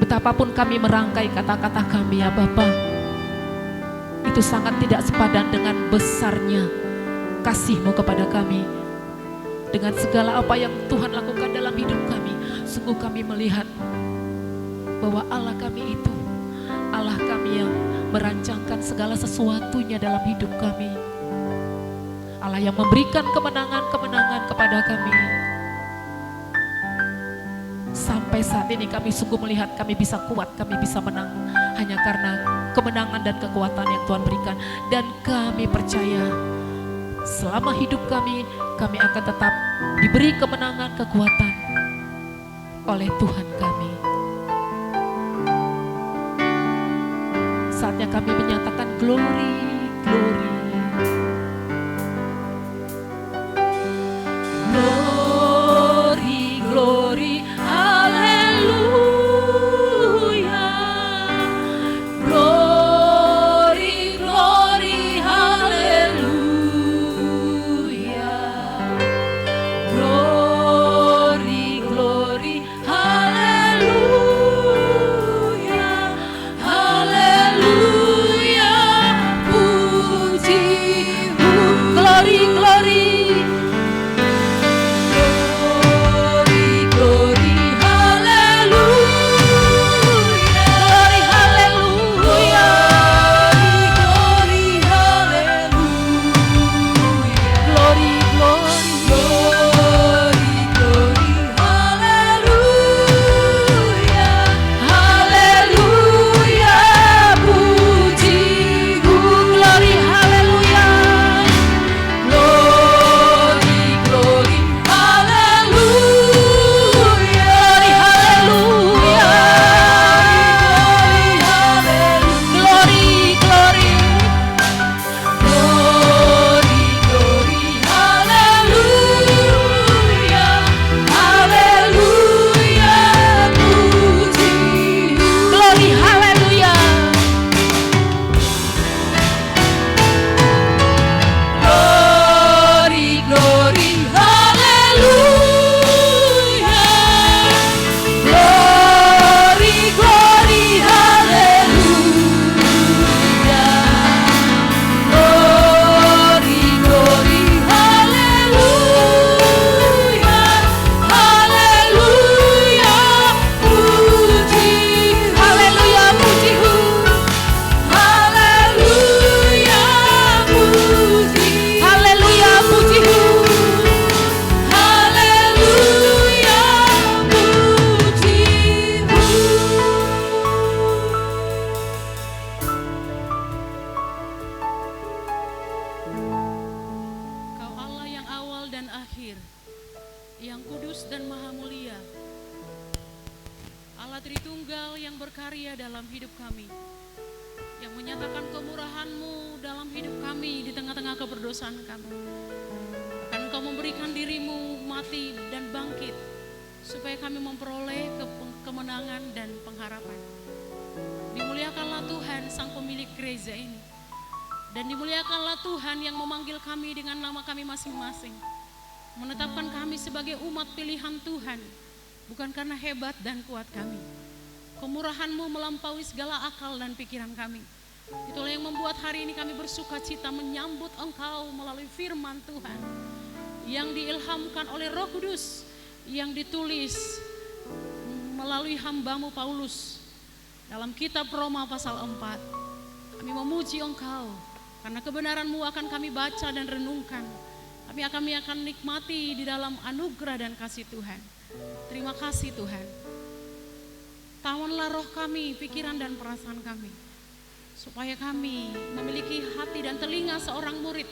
[SPEAKER 1] Betapapun kami merangkai kata-kata kami ya Bapa, itu sangat tidak sepadan dengan besarnya kasih-Mu kepada kami. Dengan segala apa yang Tuhan lakukan dalam hidup kami, sungguh kami melihat bahwa Allah kami itu Allah kami yang merancangkan segala sesuatunya dalam hidup kami. Allah yang memberikan kemenangan-kemenangan kepada kami. Sampai saat ini kami sungguh melihat kami bisa kuat, kami bisa menang hanya karena kemenangan dan kekuatan yang Tuhan berikan. Dan kami percaya selama hidup kami akan tetap diberi kemenangan, kekuatan oleh Tuhan kami. Saatnya kami menyatakan glory, glory. Glory, glory, haleluya. Glory, glory, haleluya. Glory, glory, haleluya. Haleluya, puji
[SPEAKER 2] akhir, yang kudus dan maha mulia, Allah Tritunggal yang berkarya dalam hidup kami, yang menyatakan kemurahan-Mu dalam hidup kami di tengah-tengah keberdosaan kami. Akan Engkau memberikan diri-Mu mati dan bangkit, supaya kami memperoleh kemenangan dan pengharapan. Dimuliakanlah Tuhan, Sang Pemilik gereja ini. Dan dimuliakanlah Tuhan yang memanggil kami dengan nama kami masing-masing. Menetapkan kami sebagai umat pilihan Tuhan, bukan karena hebat dan kuat kami. Kemurahan-Mu melampaui segala akal dan pikiran kami. Itulah yang membuat hari ini kami bersuka cita menyambut Engkau melalui firman Tuhan yang diilhamkan oleh Roh Kudus, yang ditulis melalui hamba-Mu Paulus dalam kitab Roma pasal 4. Kami memuji Engkau karena kebenaran-Mu akan kami baca dan renungkan. Kami akan nikmati di dalam anugerah dan kasih Tuhan. Terima kasih Tuhan. Tawanlah roh kami, pikiran dan perasaan kami, supaya kami memiliki hati dan telinga seorang murid,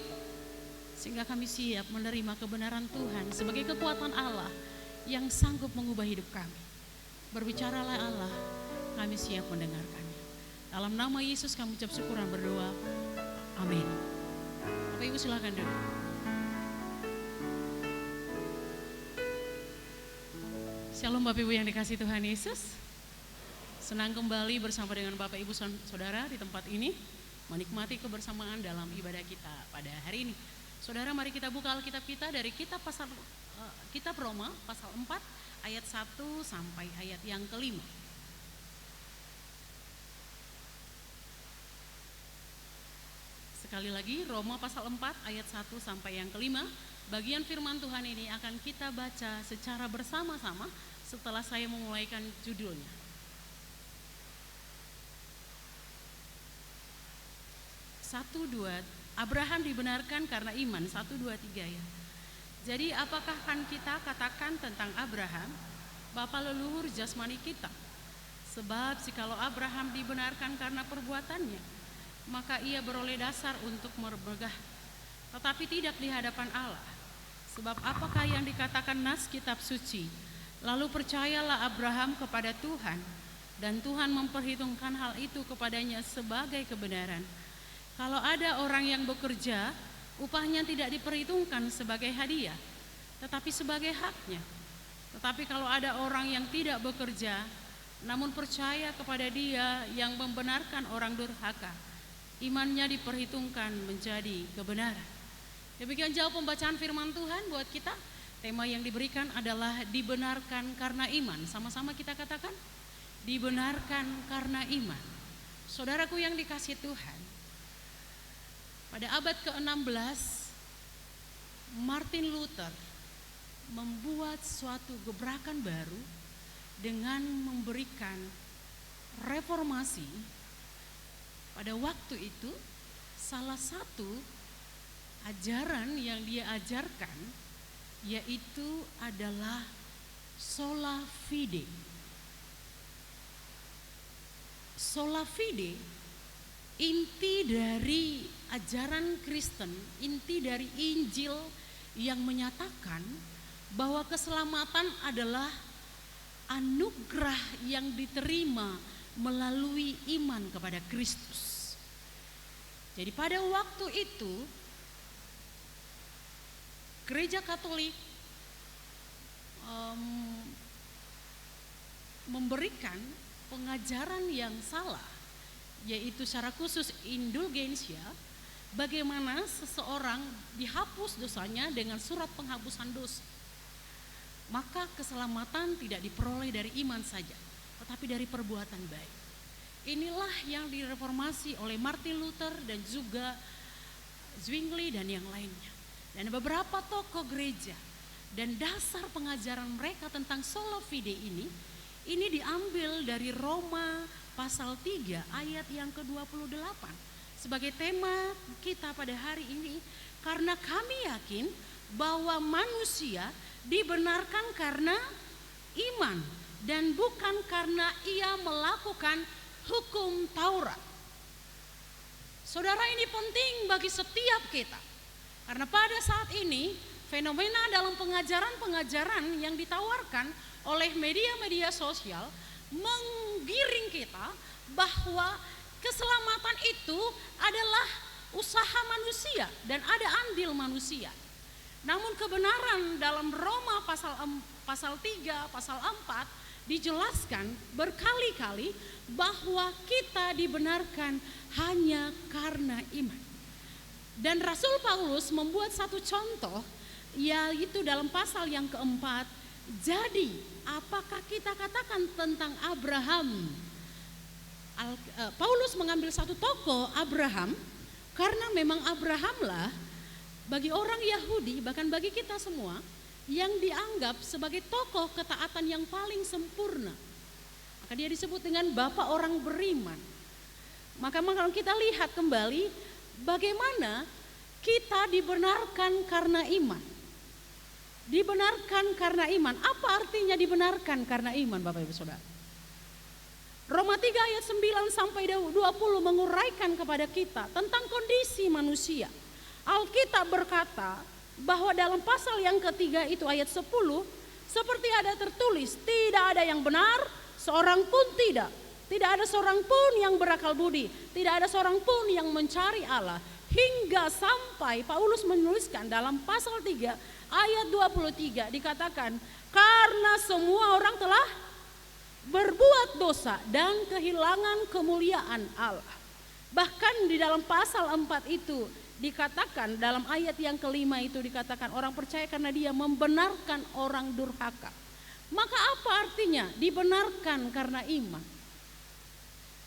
[SPEAKER 2] sehingga kami siap menerima kebenaran Tuhan sebagai kekuatan Allah yang sanggup mengubah hidup kami. Berbicaralah Allah, kami siap mendengarkannya. Dalam nama Yesus kami ucap syukur dan berdoa. Amin. Bapak Ibu silakan duduk. Shalom Bapak Ibu yang dikasihi Tuhan Yesus. Senang kembali bersama dengan Bapak Ibu Saudara di tempat ini, menikmati kebersamaan dalam ibadah kita pada hari ini. Saudara, mari kita buka Alkitab kita dari kitab Roma pasal 4 ayat 1 sampai ayat yang kelima. Sekali lagi, Roma pasal 4 ayat 1 sampai yang kelima. Bagian firman Tuhan ini akan kita baca secara bersama-sama setelah saya memulaikan judulnya. 1, 2, Abraham dibenarkan karena iman, 1, 2, 3 ya. Jadi apakah akan kita katakan tentang Abraham, bapa leluhur jasmani kita? Sebab jikalau Abraham dibenarkan karena perbuatannya, maka ia beroleh dasar untuk bermegah, tetapi tidak di hadapan Allah. Sebab apakah yang dikatakan nas kitab suci? Lalu percayalah Abraham kepada Tuhan, dan Tuhan memperhitungkan hal itu kepadanya sebagai kebenaran. Kalau ada orang yang bekerja, upahnya tidak diperhitungkan sebagai hadiah, tetapi sebagai haknya. Tetapi kalau ada orang yang tidak bekerja, namun percaya kepada Dia yang membenarkan orang durhaka, imannya diperhitungkan menjadi kebenaran. Demikian jauh pembacaan firman Tuhan buat kita. Tema yang diberikan adalah dibenarkan karena iman. Sama-sama kita katakan, dibenarkan karena iman. Saudaraku yang dikasihi Tuhan, pada abad ke-16 Martin Luther membuat suatu gebrakan baru dengan memberikan reformasi. Pada waktu itu salah satu ajaran yang dia ajarkan yaitu adalah sola fide. Sola fide inti dari ajaran Kristen, inti dari Injil yang menyatakan bahwa keselamatan adalah anugerah yang diterima melalui iman kepada Kristus. Jadi pada waktu itu Gereja Katolik memberikan pengajaran yang salah, yaitu secara khusus indulgensia, bagaimana seseorang dihapus dosanya dengan surat penghapusan dosa. Maka keselamatan tidak diperoleh dari iman saja, tetapi dari perbuatan baik. Inilah yang direformasi oleh Martin Luther dan juga Zwingli dan yang lainnya. Dan beberapa tokoh gereja, dan dasar pengajaran mereka tentang sola fide ini diambil dari Roma pasal 3 ayat yang ke-28 sebagai tema kita pada hari ini. Karena kami yakin bahwa manusia dibenarkan karena iman dan bukan karena ia melakukan hukum Taurat. Saudara, ini penting bagi setiap kita. Karena pada saat ini fenomena dalam pengajaran-pengajaran yang ditawarkan oleh media-media sosial menggiring kita bahwa keselamatan itu adalah usaha manusia dan ada andil manusia. Namun kebenaran dalam Roma pasal 3, pasal 4 dijelaskan berkali-kali bahwa kita dibenarkan hanya karena iman. Dan Rasul Paulus membuat satu contoh, yaitu dalam pasal yang keempat. Jadi apakah kita katakan tentang Abraham? Paulus mengambil satu tokoh Abraham, karena memang Abrahamlah bagi orang Yahudi, bahkan bagi kita semua, yang dianggap sebagai tokoh ketaatan yang paling sempurna. Maka dia disebut dengan bapak orang beriman. Maka kalau kita lihat kembali bagaimana kita dibenarkan karena iman. Dibenarkan karena iman. Apa artinya dibenarkan karena iman, Bapak Ibu Saudara? Roma 3 ayat 9 sampai 20 menguraikan kepada kita tentang kondisi manusia. Alkitab berkata bahwa dalam pasal yang ketiga itu ayat 10, seperti ada tertulis, tidak ada yang benar, seorang pun tidak. Tidak ada seorang pun yang berakal budi, tidak ada seorang pun yang mencari Allah. Hingga sampai Paulus menuliskan dalam pasal 3 ayat 23 dikatakan, karena semua orang telah berbuat dosa dan kehilangan kemuliaan Allah. Bahkan di dalam pasal 4 itu dikatakan, dalam ayat yang kelima itu dikatakan orang percaya karena dia membenarkan orang durhaka. Maka apa artinya dibenarkan karena iman?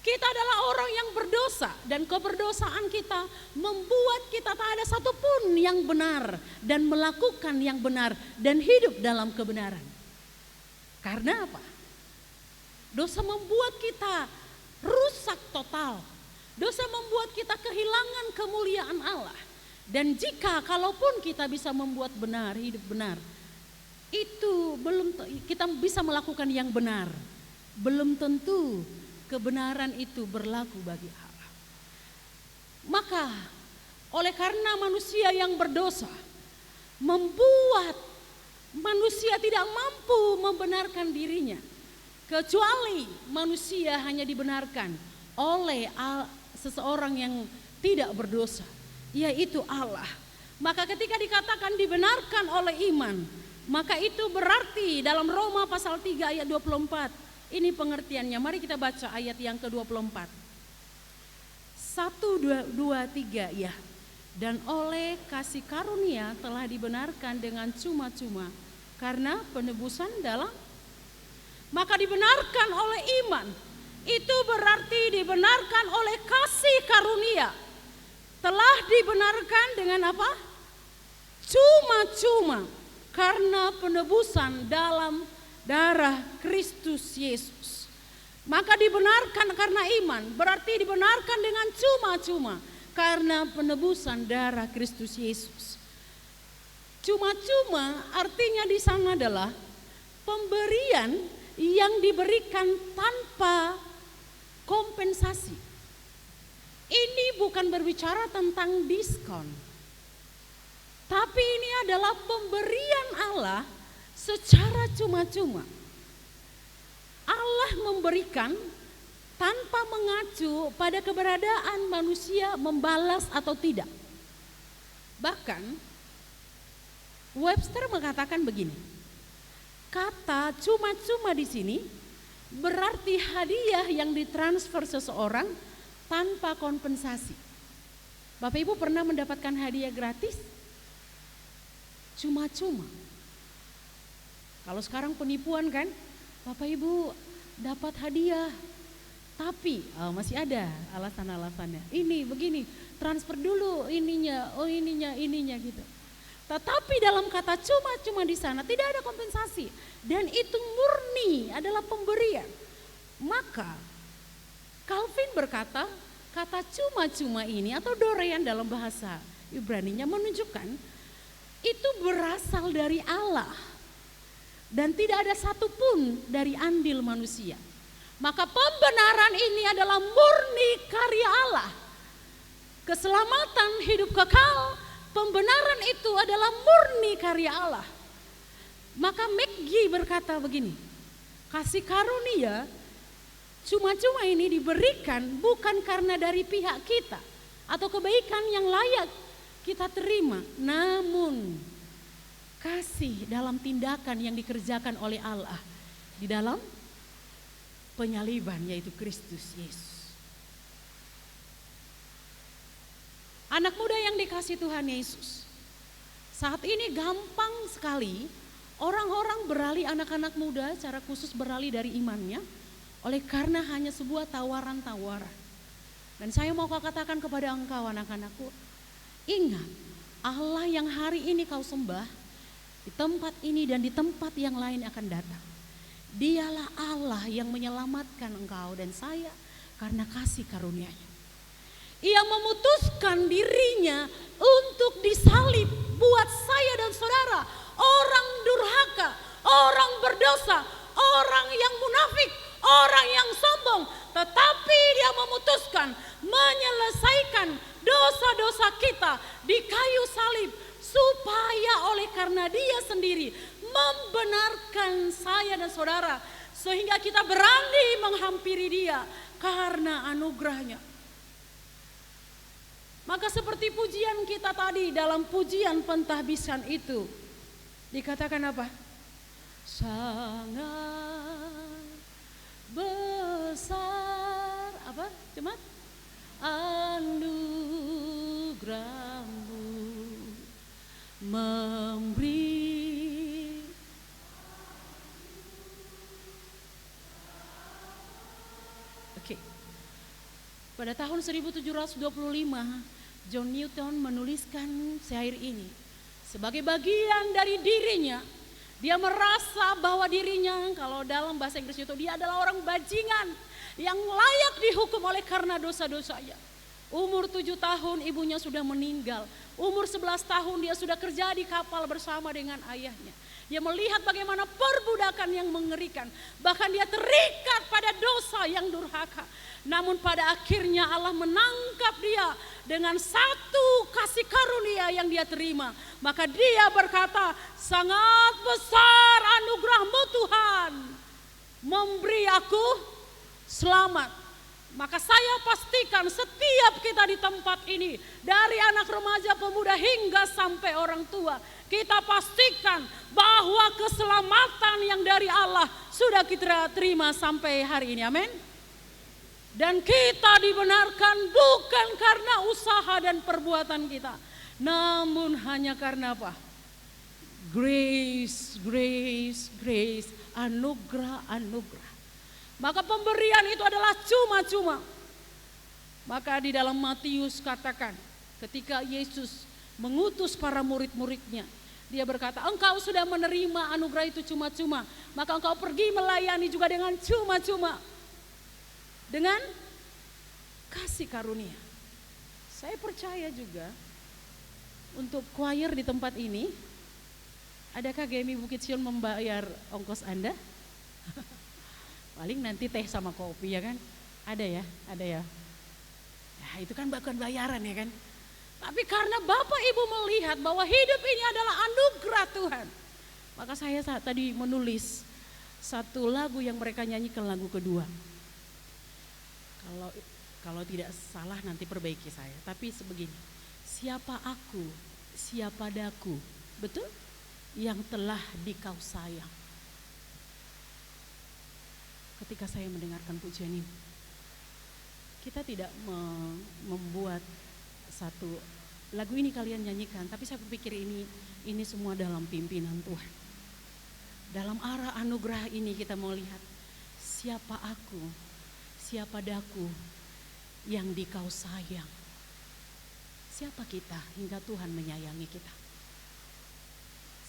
[SPEAKER 2] Kita adalah orang yang berdosa dan keberdosaan kita membuat kita tak ada satupun yang benar dan melakukan yang benar dan hidup dalam kebenaran. Karena apa? Dosa membuat kita rusak total. Dosa membuat kita kehilangan kemuliaan Allah. Dan jika kalaupun kita bisa membuat benar, hidup benar, itu belum kita bisa melakukan yang benar. Belum tentu kebenaran itu berlaku bagi Allah. Maka oleh karena manusia yang berdosa membuat manusia tidak mampu membenarkan dirinya, kecuali manusia hanya dibenarkan oleh seseorang yang tidak berdosa, yaitu Allah. Maka ketika dikatakan dibenarkan oleh iman, maka itu berarti dalam Roma pasal 3 ayat 24. Ini pengertiannya, mari kita baca ayat yang ke-24. 1, 2, 3 ya. Dan oleh kasih karunia telah dibenarkan dengan cuma-cuma karena penebusan dalam. Maka dibenarkan oleh iman, itu berarti dibenarkan oleh kasih karunia. Telah dibenarkan dengan apa? Cuma-cuma karena penebusan dalam darah Kristus Yesus. Maka dibenarkan karena iman, berarti dibenarkan dengan cuma-cuma karena penebusan darah Kristus Yesus. Cuma-cuma artinya di sana adalah pemberian yang diberikan tanpa kompensasi. Ini bukan berbicara tentang diskon, tapi ini adalah pemberian Allah secara cuma-cuma. Allah memberikan tanpa mengacu pada keberadaan manusia membalas atau tidak. Bahkan Webster mengatakan begini, kata cuma-cuma di sini berarti hadiah yang ditransfer seseorang tanpa kompensasi. Bapak Ibu pernah mendapatkan hadiah gratis? Cuma-cuma. Kalau sekarang penipuan kan, Bapak Ibu dapat hadiah, tapi masih ada alasan-alasannya. Ini begini, transfer dulu ininya, ininya gitu. Tetapi dalam kata cuma-cuma di sana tidak ada kompensasi dan itu murni adalah pemberian. Maka Calvin berkata, kata cuma-cuma ini atau dorean dalam bahasa Ibraninya menunjukkan itu berasal dari Allah. Dan tidak ada satupun dari andil manusia. Maka pembenaran ini adalah murni karya Allah. Keselamatan hidup kekal, pembenaran itu adalah murni karya Allah. Maka McGee berkata begini, kasih karunia cuma-cuma ini diberikan bukan karena dari pihak kita atau kebaikan yang layak kita terima, namun kasih dalam tindakan yang dikerjakan oleh Allah di dalam penyaliban, yaitu Kristus Yesus. Anak muda yang dikasih Tuhan Yesus, saat ini gampang sekali orang-orang beralih, anak-anak muda secara khusus beralih dari imannya oleh karena hanya sebuah tawaran-tawaran. Dan saya mau katakan kepada engkau anak-anakku, ingat Allah yang hari ini kau sembah di tempat ini dan di tempat yang lain akan datang. Dialah Allah yang menyelamatkan engkau dan saya karena kasih karunia-Nya. Ia memutuskan dirinya untuk disalib buat saya dan saudara, orang durhaka, orang berdosa, orang yang munafik, orang yang sombong. Tetapi dia memutuskan menyelesaikan dosa-dosa kita di kayu salib, supaya oleh karena dia sendiri membenarkan saya dan saudara, sehingga kita berani menghampiri dia karena anugerahnya. Maka seperti pujian kita tadi dalam pujian pentahbisan itu dikatakan apa? Sangat besar apa? Jemaat? Anugerahmu memberi. Oke. Pada tahun 1725 John Newton menuliskan syair ini. Sebagai bagian dari dirinya, dia merasa bahwa dirinya, kalau dalam bahasa Inggris itu, dia adalah orang bajingan yang layak dihukum oleh karena dosa-dosanya. Umur 7 tahun ibunya sudah meninggal. Umur 11 tahun dia sudah kerja di kapal bersama dengan ayahnya. Dia melihat bagaimana perbudakan yang mengerikan. Bahkan dia terikat pada dosa yang durhaka. Namun pada akhirnya Allah menangkap dia dengan satu kasih karunia yang dia terima. Maka dia berkata, sangat besar anugerah-Mu Tuhan, memberi aku selamat. Maka saya pastikan setiap kita di tempat ini, dari anak remaja, pemuda hingga sampai orang tua, kita pastikan bahwa keselamatan yang dari Allah sudah kita terima sampai hari ini. Amin. Dan kita dibenarkan bukan karena usaha dan perbuatan kita, namun hanya karena apa? Grace, grace, grace, anugerah, anugerah. Maka pemberian itu adalah cuma-cuma. Maka di dalam Matius katakan, ketika Yesus mengutus para murid-muridnya, dia berkata, engkau sudah menerima anugerah itu cuma-cuma, maka engkau pergi melayani juga dengan cuma-cuma. Dengan kasih karunia. Saya percaya juga untuk choir di tempat ini, adakah GMI Bukit Sion membayar ongkos Anda? Paling nanti teh sama kopi ya kan? Ada ya, ada ya. Nah, itu kan bukan bayaran ya kan? Tapi karena Bapak Ibu melihat bahwa hidup ini adalah anugerah Tuhan, maka saya saat tadi menulis satu lagu yang mereka nyanyikan, lagu kedua. Kalau tidak salah nanti perbaiki saya. Tapi sebegini, siapa aku, siapa daku, betul? Yang telah dikau sayang. Ketika saya mendengarkan pujian ini, kita tidak membuat satu lagu ini kalian nyanyikan, tapi saya berpikir ini semua dalam pimpinan Tuhan. Dalam arah anugerah ini kita mau lihat siapa aku, siapa daku yang dikau sayang. Siapa kita hingga Tuhan menyayangi kita?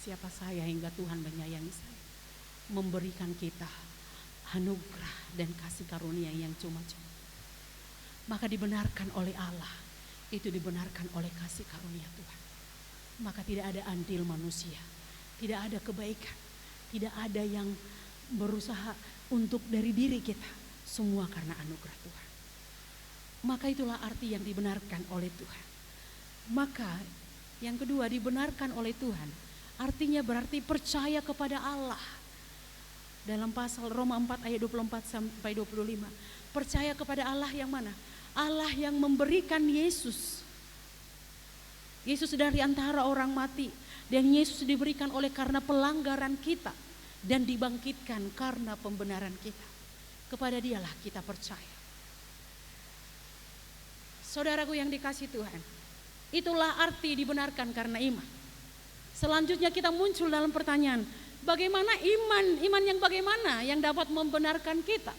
[SPEAKER 2] Siapa saya hingga Tuhan menyayangi saya? Memberikan kita anugerah dan kasih karunia yang cuma-cuma. Maka dibenarkan oleh Allah, itu dibenarkan oleh kasih karunia Tuhan. Maka tidak ada andil manusia, tidak ada kebaikan, tidak ada yang berusaha untuk dari diri kita, semua karena anugerah Tuhan. Maka itulah arti yang dibenarkan oleh Tuhan. Maka Yang kedua, dibenarkan oleh Tuhan. Artinya berarti percaya kepada Allah. Dalam pasal Roma 4 ayat 24 sampai 25. Percaya kepada Allah yang mana? Allah yang memberikan Yesus. Yesus dari antara orang mati. Dan Yesus diberikan oleh karena pelanggaran kita. Dan dibangkitkan karena pembenaran kita. Kepada Dialah kita percaya. Saudaraku yang dikasihi Tuhan, itulah arti dibenarkan karena iman. Selanjutnya kita muncul dalam pertanyaan, bagaimana iman? Iman yang bagaimana yang dapat membenarkan kita?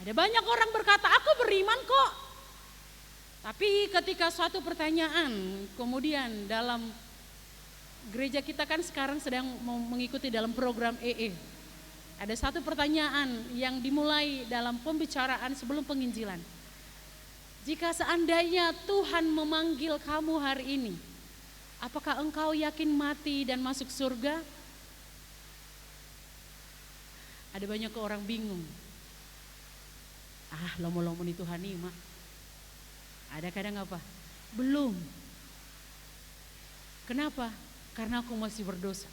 [SPEAKER 2] Ada banyak orang berkata, aku beriman kok. Tapi ketika suatu pertanyaan, kemudian dalam gereja kita kan sekarang sedang mengikuti dalam program EE. Ada satu pertanyaan yang dimulai dalam pembicaraan sebelum penginjilan. Jika seandainya Tuhan memanggil kamu hari ini, apakah engkau yakin mati dan masuk surga? Ada banyak orang bingung. Lomo-lomo ni Tuhan ini mak. Ada kadang apa? Belum. Kenapa? Karena aku masih berdosa.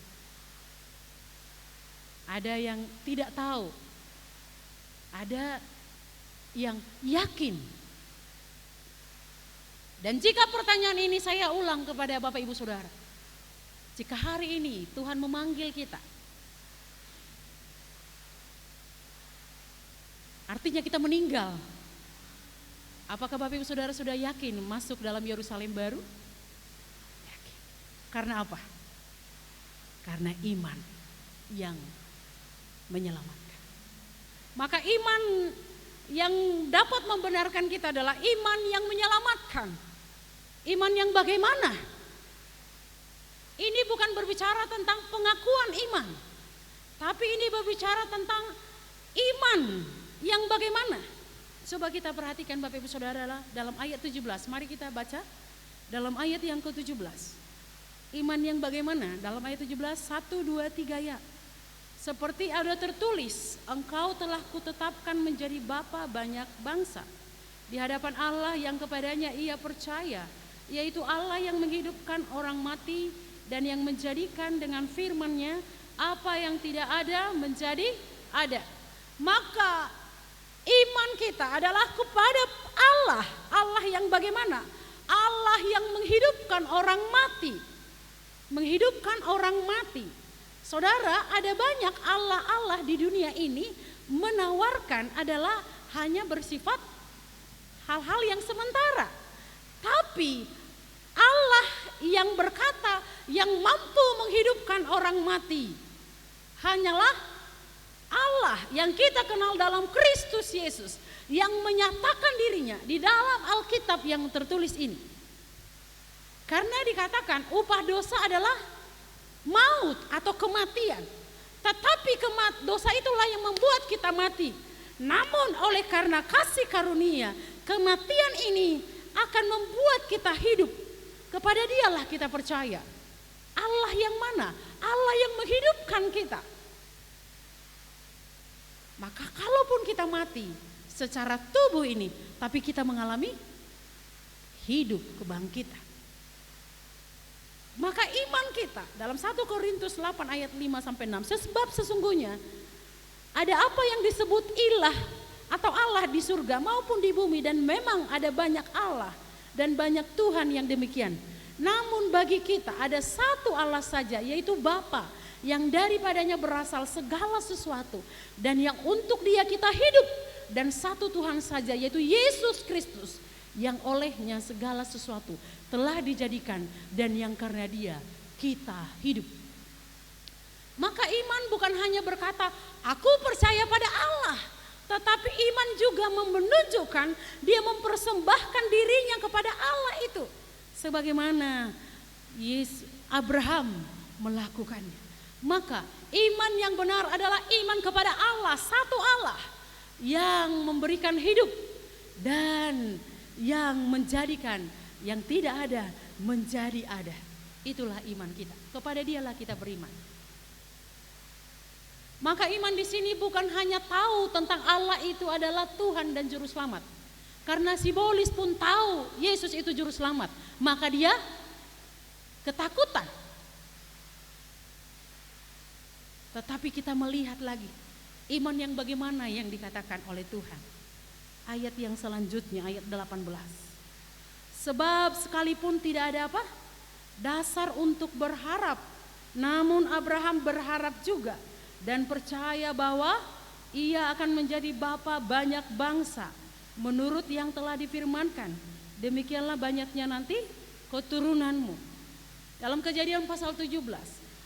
[SPEAKER 2] Ada yang tidak tahu. Ada yang yakin. Dan jika pertanyaan ini saya ulang kepada Bapak Ibu Saudara. Jika hari ini Tuhan memanggil kita. Artinya kita meninggal. Apakah Bapak Ibu Saudara sudah yakin masuk dalam Yerusalem baru? Yakin. Karena apa? Karena iman yang menyelamatkan. Maka iman yang dapat membenarkan kita adalah iman yang menyelamatkan. Iman yang bagaimana? Ini bukan berbicara tentang pengakuan iman, tapi ini berbicara tentang iman yang bagaimana. Coba kita perhatikan Bapak Ibu Saudara dalam ayat 17. Mari kita baca dalam ayat yang ke-17. Iman yang bagaimana? Dalam ayat 17, 1, 2, 3 ya. Seperti ada tertulis, engkau telah kutetapkan menjadi bapa banyak bangsa. Di hadapan Allah yang kepadanya ia percaya, yaitu Allah yang menghidupkan orang mati dan yang menjadikan dengan firman-Nya apa yang tidak ada menjadi ada. Maka iman kita adalah kepada Allah. Allah yang bagaimana? Allah yang menghidupkan orang mati. Menghidupkan orang mati. Saudara, ada banyak Allah-Allah di dunia ini menawarkan adalah hanya bersifat hal-hal yang sementara. Tapi Allah yang berkata yang mampu menghidupkan orang mati hanyalah Allah yang kita kenal dalam Kristus Yesus, yang menyatakan dirinya di dalam Alkitab yang tertulis ini. Karena dikatakan upah dosa adalah maut atau kematian. Tetapi dosa itulah yang membuat kita mati. Namun oleh karena kasih karunia, kematian ini akan membuat kita hidup. Kepada Dialah kita percaya. Allah yang mana? Allah yang menghidupkan kita. Maka kalaupun kita mati secara tubuh ini, tapi kita mengalami hidup kebangkitan. Maka iman kita dalam 1 Korintus 8 ayat 5 sampai 6, sebab sesungguhnya ada apa yang disebut ilah atau Allah di surga maupun di bumi, dan memang ada banyak Allah dan banyak Tuhan yang demikian. Namun bagi kita ada satu Allah saja, yaitu Bapa, yang daripadanya berasal segala sesuatu dan yang untuk Dia kita hidup, dan satu Tuhan saja, yaitu Yesus Kristus, yang olehnya segala sesuatu telah dijadikan dan yang karena Dia kita hidup. Maka iman bukan hanya berkata aku percaya pada Allah, tetapi iman juga menunjukkan dia mempersembahkan dirinya kepada Allah itu, sebagaimana Abraham melakukannya. Maka iman yang benar adalah iman kepada Allah, satu Allah yang memberikan hidup dan yang menjadikan yang tidak ada menjadi ada. Itulah iman kita. Kepada Dialah kita beriman. Maka iman di sini bukan hanya tahu tentang Allah itu adalah Tuhan dan Juru Selamat, Karena simbolis pun tahu Yesus itu juru selamat, maka dia ketakutan. Tetapi kita melihat lagi iman yang bagaimana yang dikatakan oleh Tuhan. Ayat yang selanjutnya, ayat 18. Sebab sekalipun tidak ada apa? Dasar untuk berharap, namun Abraham berharap juga dan percaya bahwa ia akan menjadi bapa banyak bangsa menurut yang telah difirmankan. Demikianlah banyaknya nanti keturunanmu. Dalam Kejadian pasal 17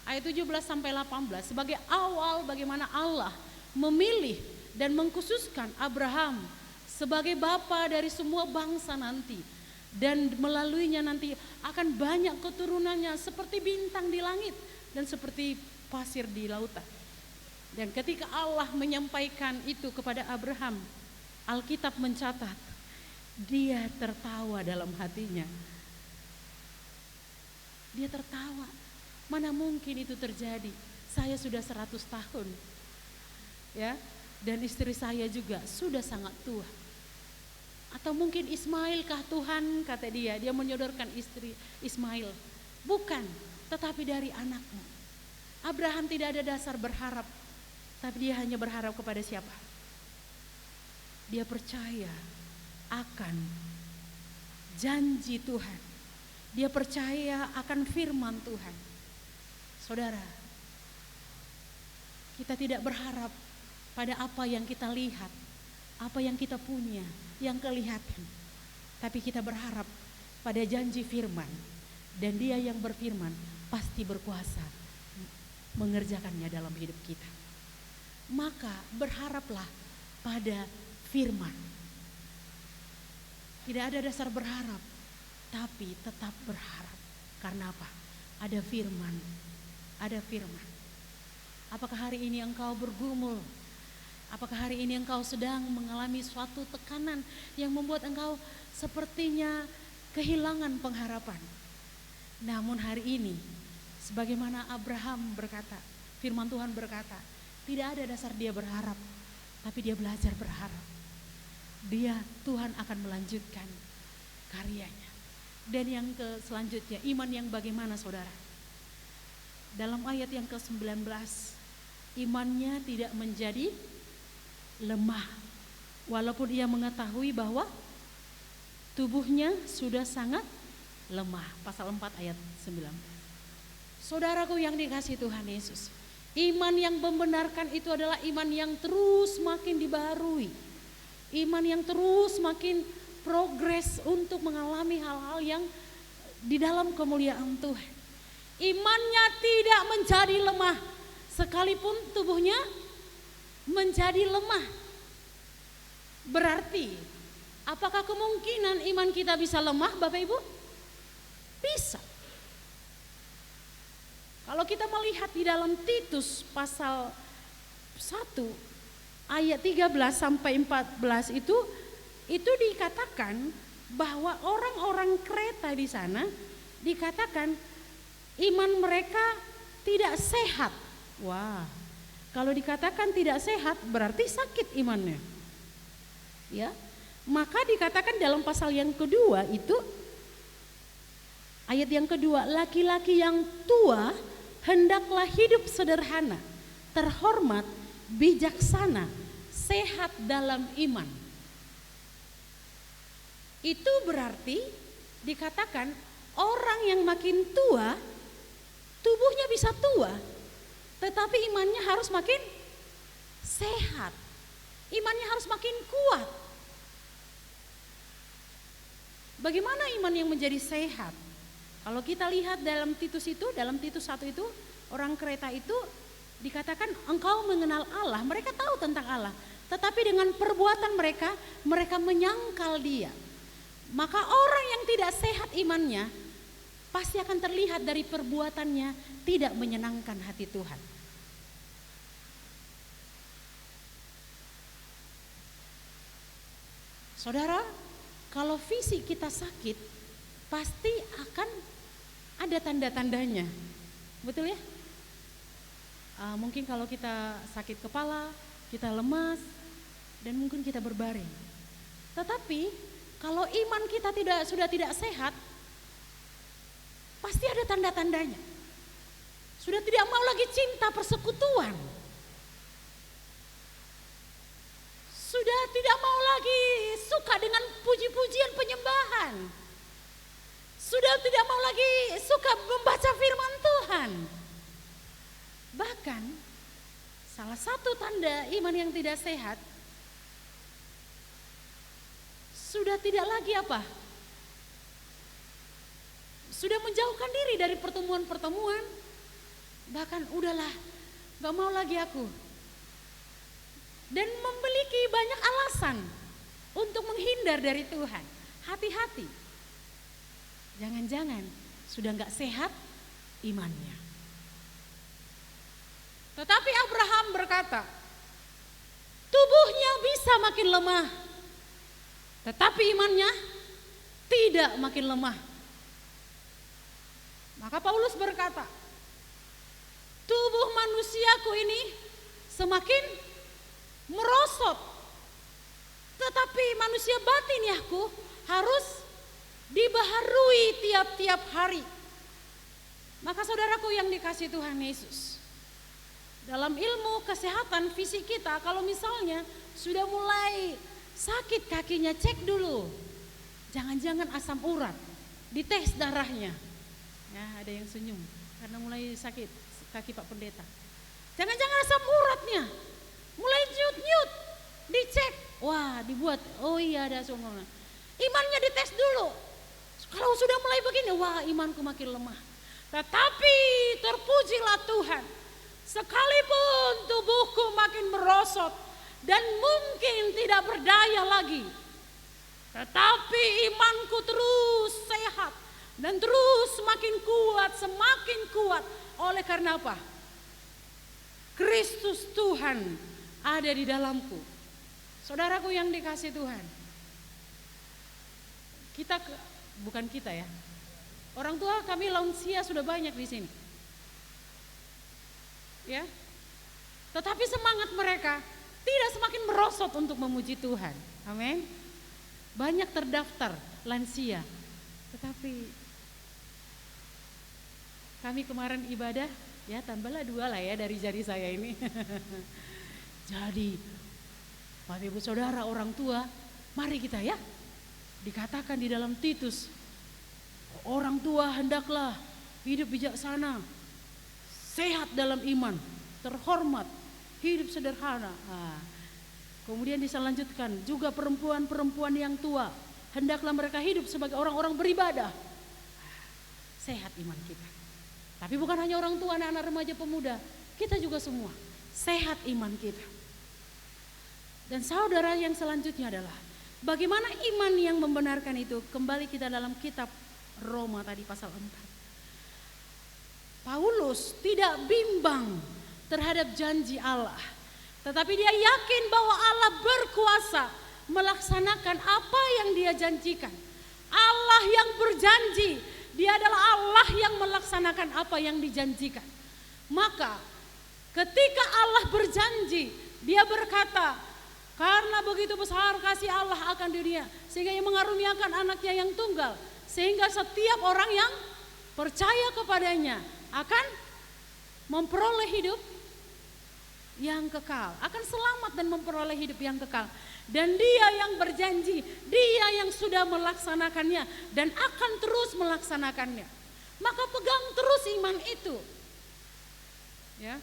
[SPEAKER 2] ayat 17 sampai 18 sebagai awal bagaimana Allah memilih dan mengkhususkan Abraham sebagai bapa dari semua bangsa nanti, dan melaluinya nanti akan banyak keturunannya seperti bintang di langit dan seperti pasir di lautan. Dan ketika Allah menyampaikan itu kepada Abraham, Alkitab mencatat dia tertawa dalam hatinya. Dia tertawa, mana mungkin itu terjadi, saya sudah 100 tahun ya, dan istri saya juga sudah sangat tua. Atau mungkin Ismail kah Tuhan, kata dia menyodorkan istri Ismail. Bukan, tetapi dari anakmu. Abraham tidak ada dasar berharap, tapi dia hanya berharap kepada siapa? Dia percaya akan janji Tuhan. Dia percaya akan firman Tuhan. Saudara, kita tidak berharap pada apa yang kita lihat, apa yang kita punya, yang kelihatan. Tapi kita berharap pada janji firman. Dan dia yang berfirman pasti berkuasa mengerjakannya dalam hidup kita. Maka berharaplah pada firman. Tidak ada dasar berharap, tapi tetap berharap. Karena apa? Ada firman. Ada firman. Apakah hari ini engkau bergumul? Apakah hari ini engkau sedang mengalami suatu tekanan yang membuat engkau sepertinya kehilangan pengharapan? Namun hari ini, sebagaimana Abraham berkata, firman Tuhan berkata, tidak ada dasar dia berharap, tapi dia belajar berharap. Tuhan akan melanjutkan karyanya. Dan yang selanjutnya, iman yang bagaimana saudara? Dalam ayat yang ke-19, imannya tidak menjadi lemah, walaupun ia mengetahui bahwa tubuhnya sudah sangat lemah. Pasal 4 ayat 19. Saudaraku yang dikasihi Tuhan Yesus, iman yang membenarkan itu adalah iman yang terus makin dibaharui, iman yang terus makin progres untuk mengalami hal-hal yang di dalam kemuliaan Tuhan. Imannya tidak menjadi lemah sekalipun tubuhnya menjadi lemah. Berarti apakah kemungkinan iman kita bisa lemah, Bapak Ibu? Bisa. Kalau kita melihat di dalam Titus pasal 1 ayat 13 sampai 14 itu dikatakan bahwa orang-orang Kreta di sana dikatakan iman mereka tidak sehat. Wah. Kalau dikatakan tidak sehat berarti sakit imannya. Ya. Maka dikatakan dalam pasal yang kedua itu ayat yang kedua, laki-laki yang tua hendaklah hidup sederhana, terhormat, bijaksana, sehat dalam iman. Itu berarti dikatakan orang yang makin tua tubuhnya bisa tua, tetapi imannya harus makin sehat. Imannya harus makin kuat. Bagaimana iman yang menjadi sehat? Kalau kita lihat dalam Titus itu, dalam Titus 1 itu, orang Kreta itu dikatakan engkau mengenal Allah, mereka tahu tentang Allah. Tetapi dengan perbuatan mereka menyangkal dia. Maka orang yang tidak sehat imannya pasti akan terlihat dari perbuatannya tidak menyenangkan hati Tuhan. Saudara, kalau fisik kita sakit, pasti akan ada tanda-tandanya. Betul ya? Mungkin kalau kita sakit kepala, kita lemas, dan mungkin kita berbaring. Tetapi kalau iman kita sudah tidak sehat, pasti ada tanda-tandanya. Sudah tidak mau lagi cinta persekutuan. Sudah tidak mau lagi suka dengan puji-pujian penyembahan. Sudah tidak mau lagi suka membaca firman Tuhan. Bahkan salah satu tanda iman yang tidak sehat, sudah tidak lagi apa? Sudah menjauhkan diri dari pertemuan-pertemuan. Bahkan udahlah, gak mau lagi aku. Dan memiliki banyak alasan untuk menghindar dari Tuhan. Hati-hati. Jangan-jangan sudah gak sehat imannya. Tetapi Abraham berkata, tubuhnya bisa makin lemah, tetapi imannya tidak makin lemah. Maka Paulus berkata, tubuh manusiaku ini semakin merosot, tetapi manusia batiniaku harus dibaharui tiap-tiap hari. Maka saudaraku yang dikasihi Tuhan Yesus, dalam ilmu kesehatan fisik kita, kalau misalnya sudah mulai sakit kakinya, cek dulu. Jangan-jangan asam urat, dites darahnya. Ya, ada yang senyum karena mulai sakit kaki Pak Pendeta. Jangan-jangan asam uratnya mulai nyut-nyut, dicek. Wah, dibuat, oh iya ada asam urat. Imannya dites dulu. Kalau sudah mulai begini, wah imanku makin lemah. Tetapi terpujilah Tuhan, sekalipun tubuhku makin merosot dan mungkin tidak berdaya lagi, tetapi imanku terus sehat dan terus semakin kuat. Oleh karena apa? Kristus Tuhan ada di dalamku. Saudaraku yang dikasihi Tuhan, bukan kita ya, orang tua kami lansia sudah banyak di sini. Ya, tetapi semangat mereka tidak semakin merosot untuk memuji Tuhan. Amin. Banyak terdaftar lansia, tetapi kami kemarin ibadah, ya tambahlah 2 lah ya dari jari saya ini. Jadi Bapak Ibu Saudara orang tua, mari kita ya, dikatakan di dalam Titus, orang tua hendaklah hidup bijaksana, sehat dalam iman, terhormat, hidup sederhana. Kemudian diselanjutkan juga perempuan-perempuan yang tua, hendaklah mereka hidup sebagai orang-orang beribadah. Sehat iman kita. Tapi bukan hanya orang tua, anak-anak remaja pemuda, kita juga semua sehat iman kita. Dan saudara yang selanjutnya adalah bagaimana iman yang membenarkan itu. Kembali kita dalam kitab Roma tadi pasal 4. Paulus tidak bimbang terhadap janji Allah, tetapi dia yakin bahwa Allah berkuasa melaksanakan apa yang dia janjikan. Allah yang berjanji, dia adalah Allah yang melaksanakan apa yang dijanjikan. Maka ketika Allah berjanji, dia berkata, karena begitu besar kasih Allah akan dunia, sehingga ia mengaruniakan anaknya yang tunggal, sehingga setiap orang yang percaya kepadanya akan memperoleh hidup yang kekal, akan selamat dan memperoleh hidup yang kekal. Dan dia yang berjanji, dia yang sudah melaksanakannya dan akan terus melaksanakannya. Maka pegang terus iman itu. Ya,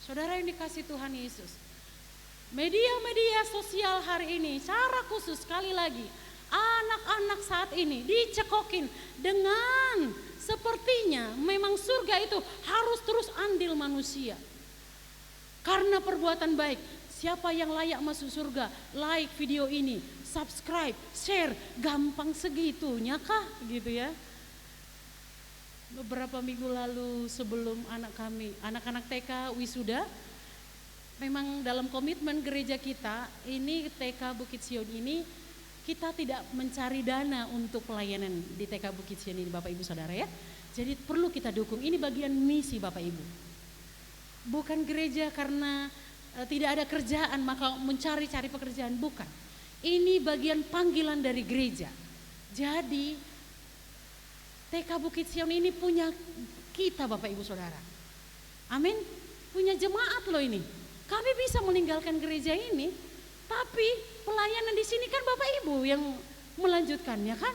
[SPEAKER 2] saudara yang dikasihi Tuhan Yesus, media-media sosial hari ini secara khusus sekali lagi, anak-anak saat ini dicekokin dengan sepertinya memang surga itu harus terus andil manusia. Karena perbuatan baik, siapa yang layak masuk surga? Like video ini, subscribe, share, gampang segitunya kah gitu ya. Beberapa minggu lalu sebelum anak-anak TK wisuda, memang dalam komitmen gereja kita, ini TK Bukit Sion ini kita tidak mencari dana untuk pelayanan di TK Bukit Sion ini Bapak Ibu Saudara ya. Jadi perlu kita dukung, ini bagian misi Bapak Ibu. Bukan gereja karena tidak ada kerjaan maka mencari-cari pekerjaan, bukan. Ini bagian panggilan dari gereja. Jadi TK Bukit Sion ini punya kita Bapak Ibu Saudara. Amin. Punya jemaat loh ini. Kami bisa meninggalkan gereja ini, tapi pelayanan di sini kan Bapak Ibu yang melanjutkannya kan.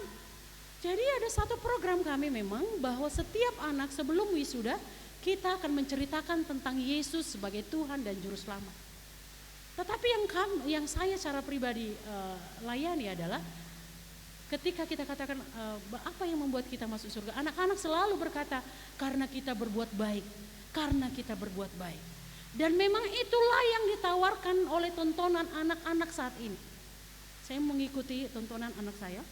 [SPEAKER 2] Jadi ada satu program kami memang bahwa setiap anak sebelum wisuda kita akan menceritakan tentang Yesus sebagai Tuhan dan Juru Selamat. Tetapi yang saya secara pribadi layani adalah ketika kita katakan apa yang membuat kita masuk surga, anak-anak selalu berkata karena kita berbuat baik, karena kita berbuat baik. Dan memang itulah yang ditawarkan oleh tontonan anak-anak saat ini. Saya mengikuti tontonan anak saya.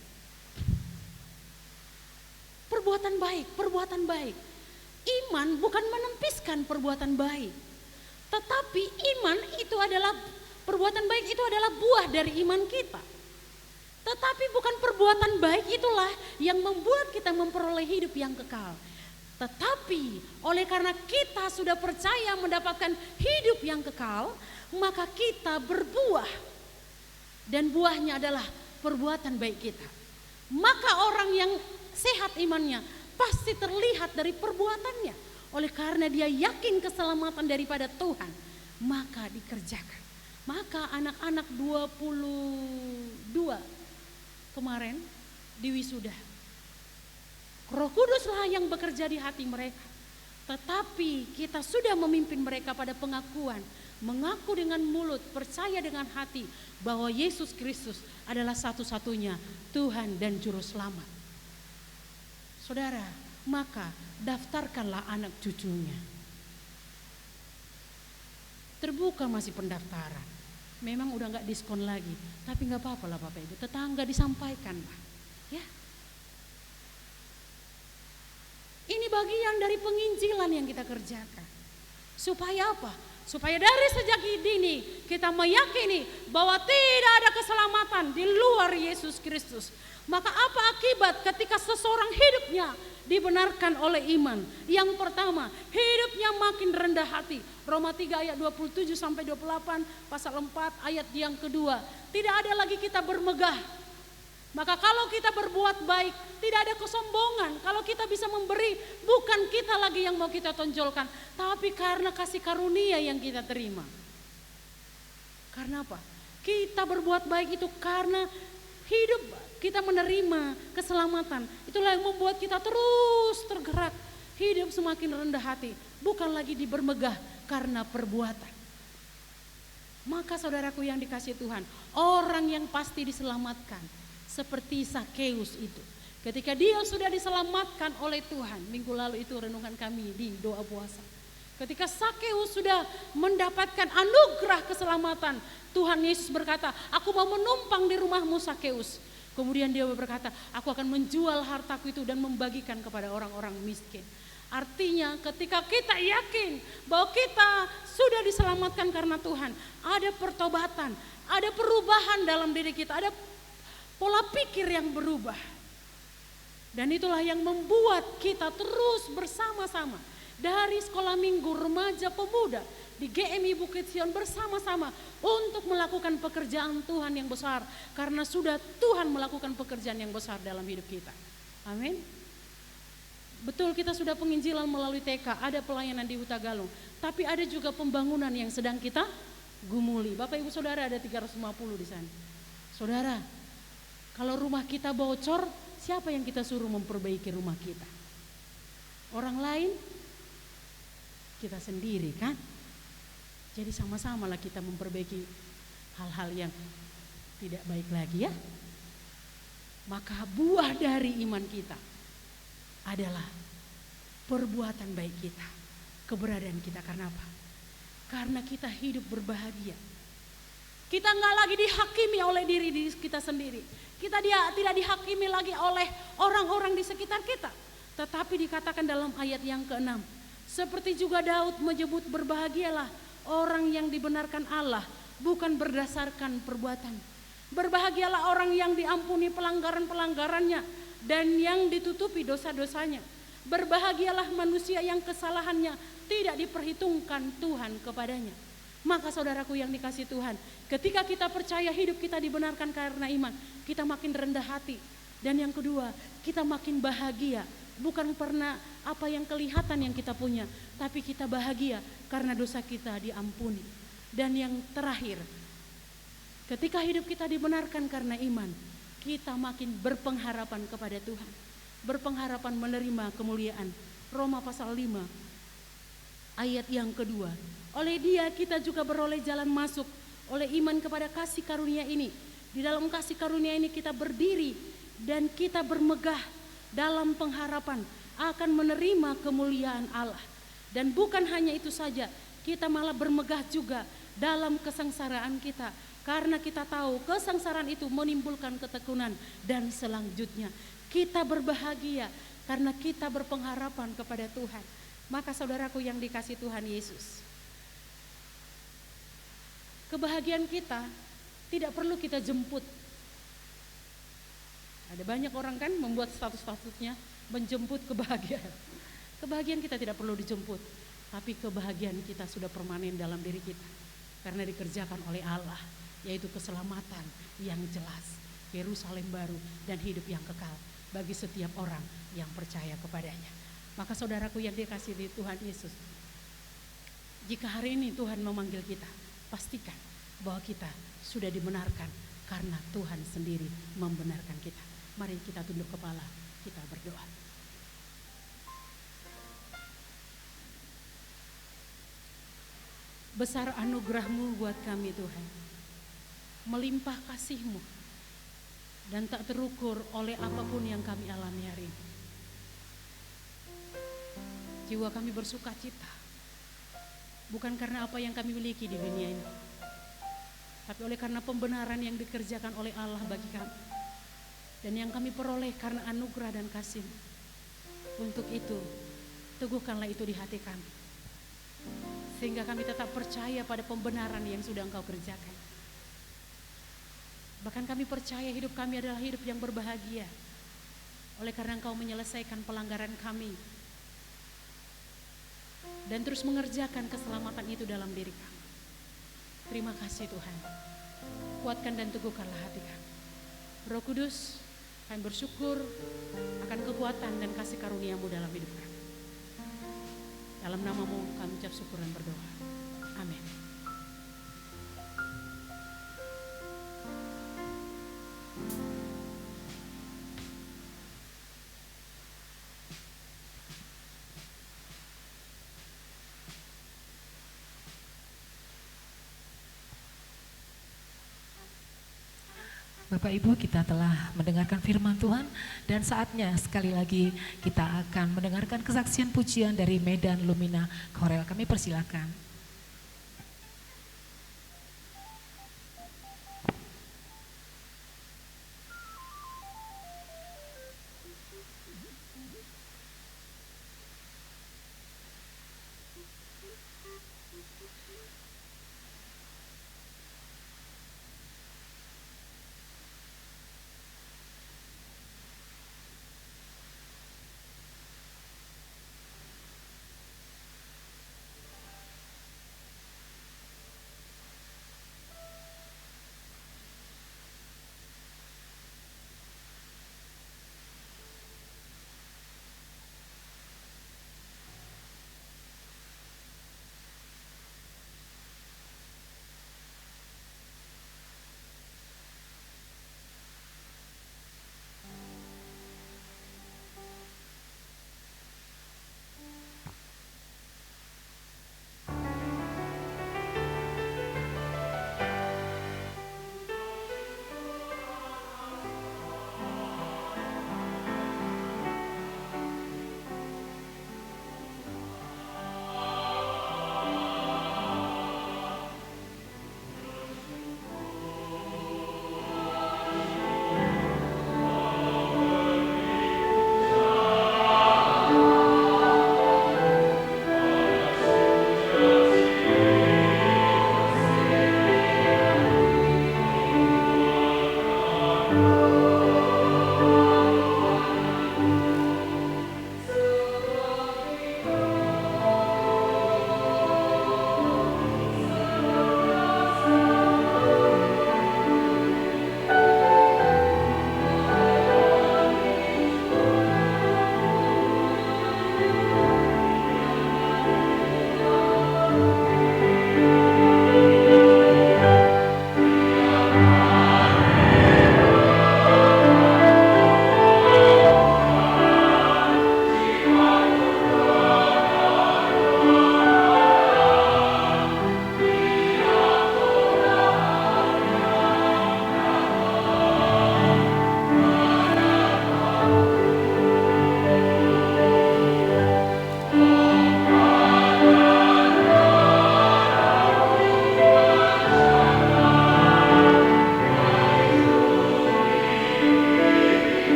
[SPEAKER 2] Perbuatan baik, perbuatan baik. Iman bukan menempiskan perbuatan baik. Tetapi iman itu adalah, perbuatan baik itu adalah buah dari iman kita. Tetapi bukan perbuatan baik itulah yang membuat kita memperoleh hidup yang kekal. Tetapi oleh karena kita sudah percaya mendapatkan hidup yang kekal, maka kita berbuah. Dan buahnya adalah perbuatan baik kita. Maka orang yang sehat imannya pasti terlihat dari perbuatannya. Oleh karena dia yakin keselamatan daripada Tuhan, maka dikerjakan. Maka anak-anak 22 kemarin di wisuda, Roh Kuduslah yang bekerja di hati mereka. Tetapi kita sudah memimpin mereka pada pengakuan, mengaku dengan mulut, percaya dengan hati bahwa Yesus Kristus adalah satu-satunya Tuhan dan Juru Selamat. Saudara, maka daftarkanlah anak cucunya. Terbuka masih pendaftaran. Memang udah gak diskon lagi, tapi gak apa-apa lah Bapak Ibu, tetangga disampaikan lah. Ya. Ini bagian dari penginjilan yang kita kerjakan. Supaya apa? Supaya dari sejak dini kita meyakini bahwa tidak ada keselamatan di luar Yesus Kristus. Maka apa akibat ketika seseorang hidupnya dibenarkan oleh iman? Yang pertama, hidupnya makin rendah hati. Roma 3 ayat 27 sampai 28, pasal 4 ayat yang kedua. Tidak ada lagi kita bermegah. Maka kalau kita berbuat baik, tidak ada kesombongan. Kalau kita bisa memberi, bukan kita lagi yang mau kita tonjolkan, tapi karena kasih karunia yang kita terima. Karena apa? Kita berbuat baik itu karena hidup kita menerima keselamatan. Itulah yang membuat kita terus tergerak. Hidup semakin rendah hati. Bukan lagi dibermegah karena perbuatan. Maka saudaraku yang dikasihi Tuhan, orang yang pasti diselamatkan seperti Sakeus itu. Ketika dia sudah diselamatkan oleh Tuhan, minggu lalu itu renungan kami di doa puasa. Ketika Sakeus sudah mendapatkan anugerah keselamatan, Tuhan Yesus berkata, aku mau menumpang di rumahmu Sakeus. Kemudian dia berkata, aku akan menjual hartaku itu dan membagikan kepada orang-orang miskin. Artinya ketika kita yakin bahwa kita sudah diselamatkan karena Tuhan, ada pertobatan, ada perubahan dalam diri kita, ada pola pikir yang berubah. Dan itulah yang membuat kita terus bersama-sama dari sekolah minggu, remaja, pemuda di GMI Bukit Sion bersama-sama untuk melakukan pekerjaan Tuhan yang besar. Karena sudah Tuhan melakukan pekerjaan yang besar dalam hidup kita. Amin. Betul kita sudah penginjilan melalui TK, ada pelayanan di Huta Galung. Tapi ada juga pembangunan yang sedang kita gumuli. Bapak Ibu Saudara ada 350 di sana. Saudara, kalau rumah kita bocor, siapa yang kita suruh memperbaiki rumah kita? Orang lain? Kita sendiri kan? Jadi sama-sama lah kita memperbaiki hal-hal yang tidak baik lagi ya. Maka buah dari iman kita adalah perbuatan baik kita, keberadaan kita. Karena apa? Karena kita hidup berbahagia. Kita nggak lagi dihakimi oleh diri kita sendiri. Kita tidak dihakimi lagi oleh orang-orang di sekitar kita. Tetapi dikatakan dalam ayat yang ke-6, seperti juga Daud menyebut berbahagialah orang yang dibenarkan Allah bukan berdasarkan perbuatan. Berbahagialah orang yang diampuni pelanggaran-pelanggarannya dan yang ditutupi dosa-dosanya. Berbahagialah manusia yang kesalahannya tidak diperhitungkan Tuhan kepadanya. Maka saudaraku yang dikasih Tuhan, ketika kita percaya hidup kita dibenarkan karena iman, kita makin rendah hati. Dan yang kedua, kita makin bahagia. Bukan karena apa yang kelihatan yang kita punya, tapi kita bahagia karena dosa kita diampuni. Dan yang terakhir, ketika hidup kita dibenarkan karena iman, kita makin berpengharapan kepada Tuhan. Berpengharapan menerima kemuliaan. Roma pasal 5 ayat yang kedua. Oleh Dia kita juga beroleh jalan masuk oleh iman kepada kasih karunia ini. Di dalam kasih karunia ini kita berdiri dan kita bermegah dalam pengharapan akan menerima kemuliaan Allah. Dan bukan hanya itu saja, kita malah bermegah juga dalam kesengsaraan kita. Karena kita tahu kesengsaraan itu menimbulkan ketekunan dan selanjutnya kita berbahagia karena kita berpengharapan kepada Tuhan. Maka saudaraku yang dikasih Tuhan Yesus, kebahagiaan kita tidak perlu kita jemput. Ada banyak orang kan membuat status-statusnya menjemput kebahagiaan. Kebahagiaan kita tidak perlu dijemput, tapi kebahagiaan kita sudah permanen dalam diri kita. Karena dikerjakan oleh Allah, yaitu keselamatan yang jelas, Yerusalem baru dan hidup yang kekal bagi setiap orang yang percaya kepadanya. Maka saudaraku yang dikasih di Tuhan Yesus, jika hari ini Tuhan memanggil kita, pastikan bahwa kita sudah dibenarkan karena Tuhan sendiri membenarkan kita. Mari kita tunduk kepala, kita berdoa. Besar anugerah-Mu buat kami Tuhan, melimpah kasih-Mu, dan tak terukur oleh apapun yang kami alami hari ini. Jiwa kami bersuka cita, bukan karena apa yang kami miliki di dunia ini, tapi oleh karena pembenaran yang dikerjakan oleh Allah bagi kami, dan yang kami peroleh karena anugerah dan kasih. Untuk itu, teguhkanlah itu di hati kami, sehingga kami tetap percaya pada pembenaran yang sudah Engkau kerjakan. Bahkan kami percaya hidup kami adalah hidup yang berbahagia, oleh karena Engkau menyelesaikan pelanggaran kami, dan terus mengerjakan keselamatan itu dalam diri kami. Terima kasih Tuhan, kuatkan dan teguhkanlah hati kami. Roh Kudus, kami bersyukur akan kekuatan dan kasih karunia-Mu dalam hidup kami. Dalam nama-Mu kami ucap syukur dan berdoa. Amin.
[SPEAKER 1] Bapak Ibu, kita telah mendengarkan firman Tuhan dan saatnya sekali lagi kita akan mendengarkan kesaksian pujian dari Medan Lumina Korel. Kami persilakan.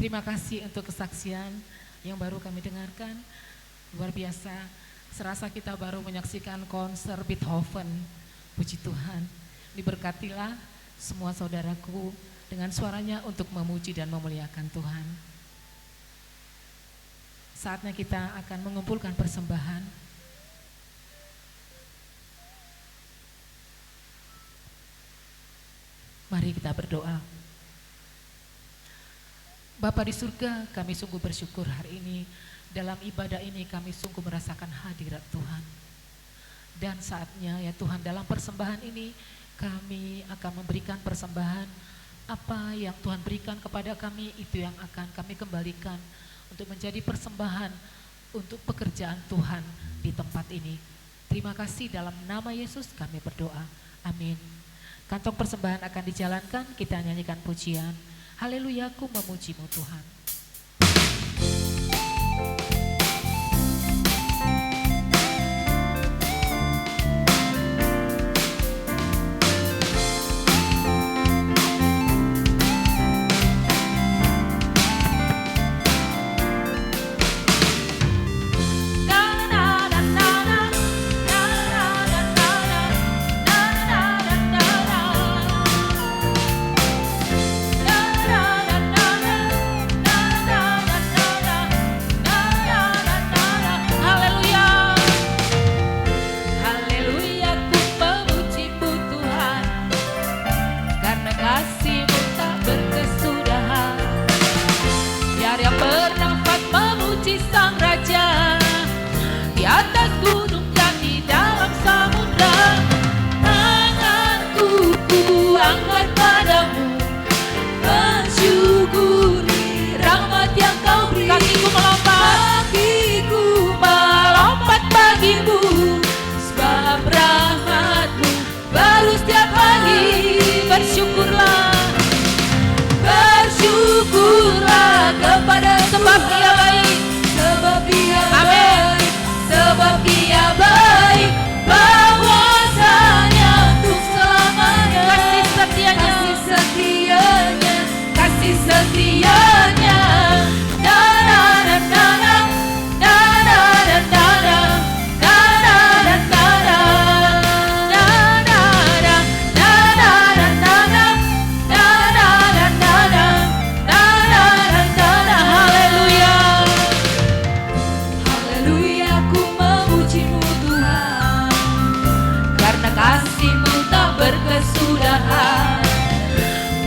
[SPEAKER 1] Terima kasih untuk kesaksian yang baru kami dengarkan. Luar biasa, serasa kita baru menyaksikan konser Beethoven. Puji Tuhan, diberkatilah semua saudaraku dengan suaranya untuk memuji dan memuliakan Tuhan. Saatnya kita akan mengumpulkan persembahan. Mari kita berdoa. Bapa di surga, kami sungguh bersyukur hari ini. Dalam ibadah ini kami sungguh merasakan hadirat Tuhan. Dan saatnya ya Tuhan, dalam persembahan ini kami akan memberikan persembahan. Apa yang Tuhan berikan kepada kami, itu yang akan kami kembalikan untuk menjadi persembahan untuk pekerjaan Tuhan di tempat ini. Terima kasih, dalam nama Yesus kami berdoa. Amin. Kantong persembahan akan dijalankan, kita nyanyikan pujian. Haleluya, ku memuji-Mu Tuhan.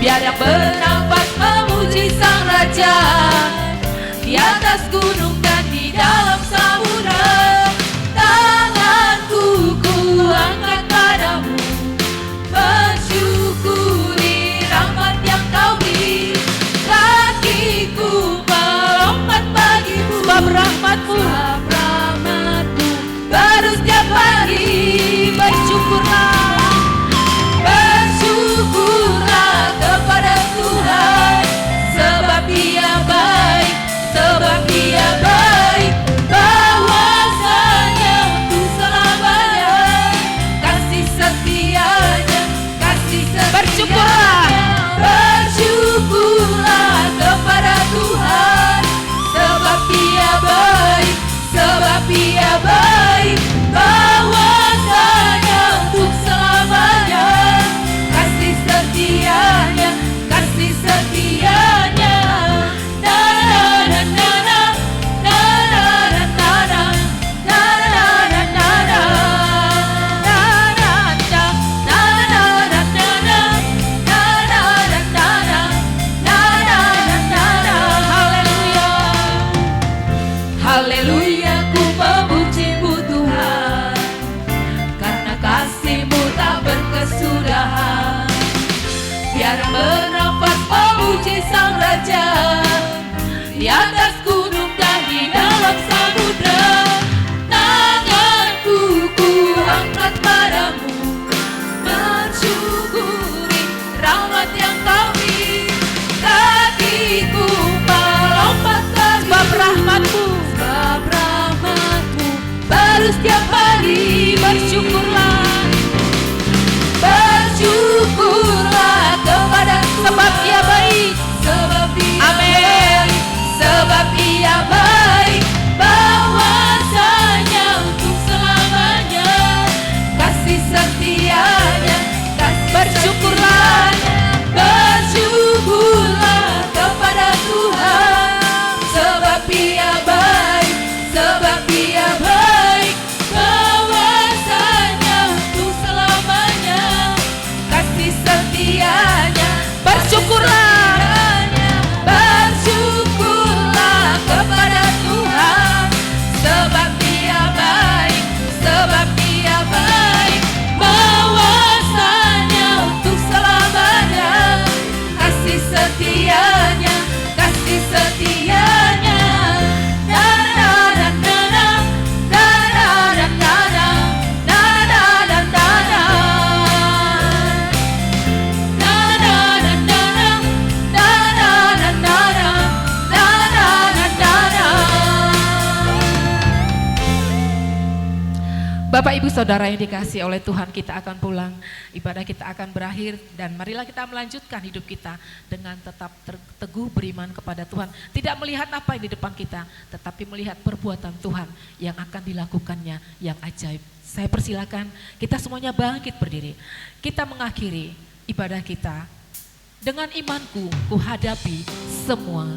[SPEAKER 5] Biar yang bernafas memuji Sang Raja di atas gunung dan di dalam samudra. Tanganku ku angkat padamu, bersyukuri rahmat yang Kau beri. Kakiku melompat bagimu, sebab rahmat-Mu baru setiap hari. Bersyukurlah kepada Tuhan, sebab Dia baik, sebab Dia baik. Bahwasanya untuk selamanya, kasih setianya, kasih setianya. Bersyukurlah kepada Tuhan, sebab Dia baik, sebab Dia baik. Bahwasanya untuk selamanya, kasih setianya, kasih setianya. Na na na na na na na na na na na na Haleluya, ku memuji-Mu Tuhan, karena kasih-Mu tak berkesudahan. Biar bernafas memuji Sang Raja di atas gunung dan di dalam samudra. Tanganku ku angkat padamu, bersyukuri rahmat yang Kau beri. Kakiku melompat sebab rahmat-Mu baru setiap hari. Bersyukurlah kepada Tuhan, sebab Dia baik, sebab Dia baik.
[SPEAKER 1] Bapak Ibu Saudara yang dikasihi oleh Tuhan, kita akan pulang, ibadah kita akan berakhir, dan marilah kita melanjutkan hidup kita dengan tetap teguh beriman kepada Tuhan. Tidak melihat apa yang di depan kita, tetapi melihat perbuatan Tuhan yang akan dilakukannya yang ajaib. Saya persilakan kita semuanya bangkit berdiri. Kita mengakhiri ibadah kita dengan imanku ku hadapi semua.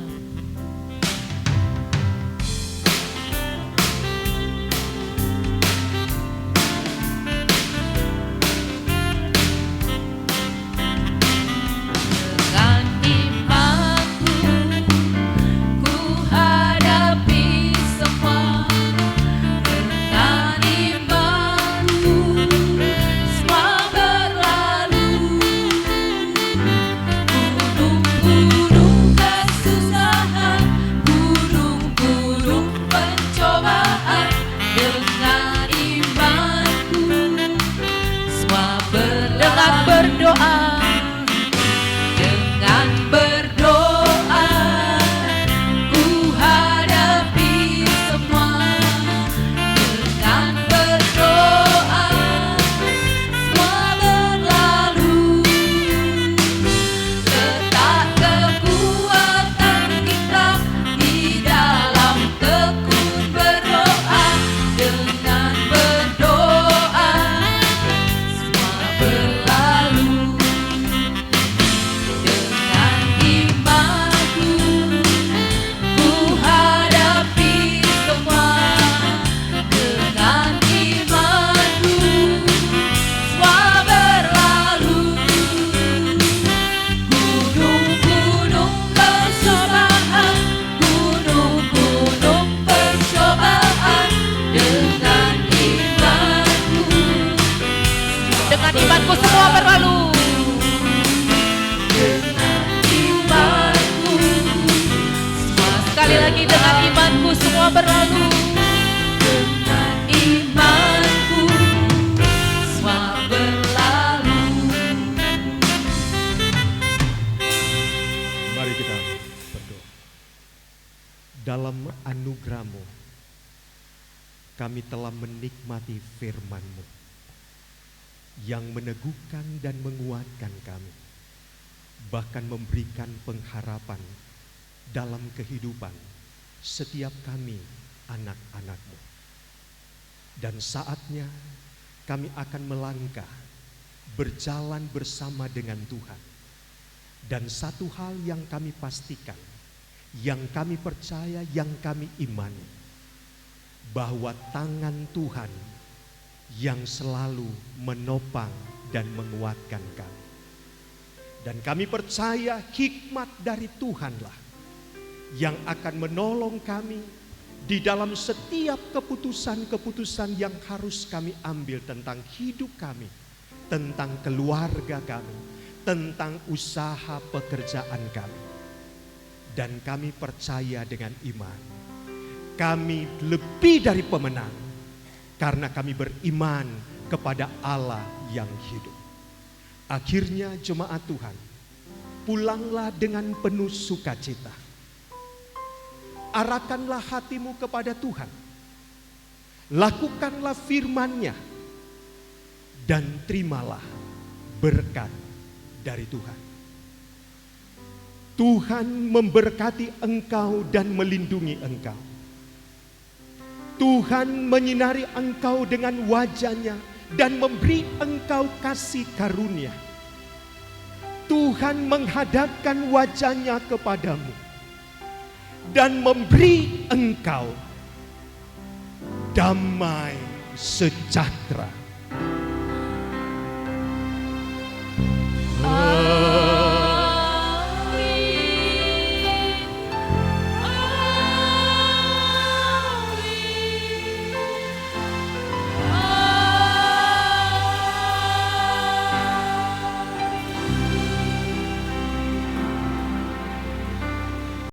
[SPEAKER 3] Dalam anugerah-Mu, kami telah menikmati firman-Mu yang meneguhkan dan menguatkan kami, bahkan memberikan pengharapan dalam kehidupan setiap kami anak-anak-Mu. Dan saatnya kami akan melangkah, berjalan bersama dengan Tuhan. Dan satu hal yang kami pastikan, yang kami percaya, yang kami imani, bahwa tangan Tuhan yang selalu menopang dan menguatkan kami. Dan kami percaya hikmat dari Tuhanlah yang akan menolong kami di dalam setiap keputusan-keputusan yang harus kami ambil tentang hidup kami, tentang keluarga kami, tentang usaha pekerjaan kami. Dan kami percaya dengan iman, kami lebih dari pemenang karena kami beriman kepada Allah yang hidup. Akhirnya jemaat Tuhan, pulanglah dengan penuh sukacita. Arahkanlah hatimu kepada Tuhan. Lakukanlah firman-Nya dan terimalah berkat dari Tuhan. Tuhan memberkati engkau dan melindungi engkau. Tuhan menyinari engkau dengan wajah-Nya dan memberi engkau kasih karunia. Tuhan menghadapkan wajah-Nya kepadamu dan memberi engkau damai sejahtera.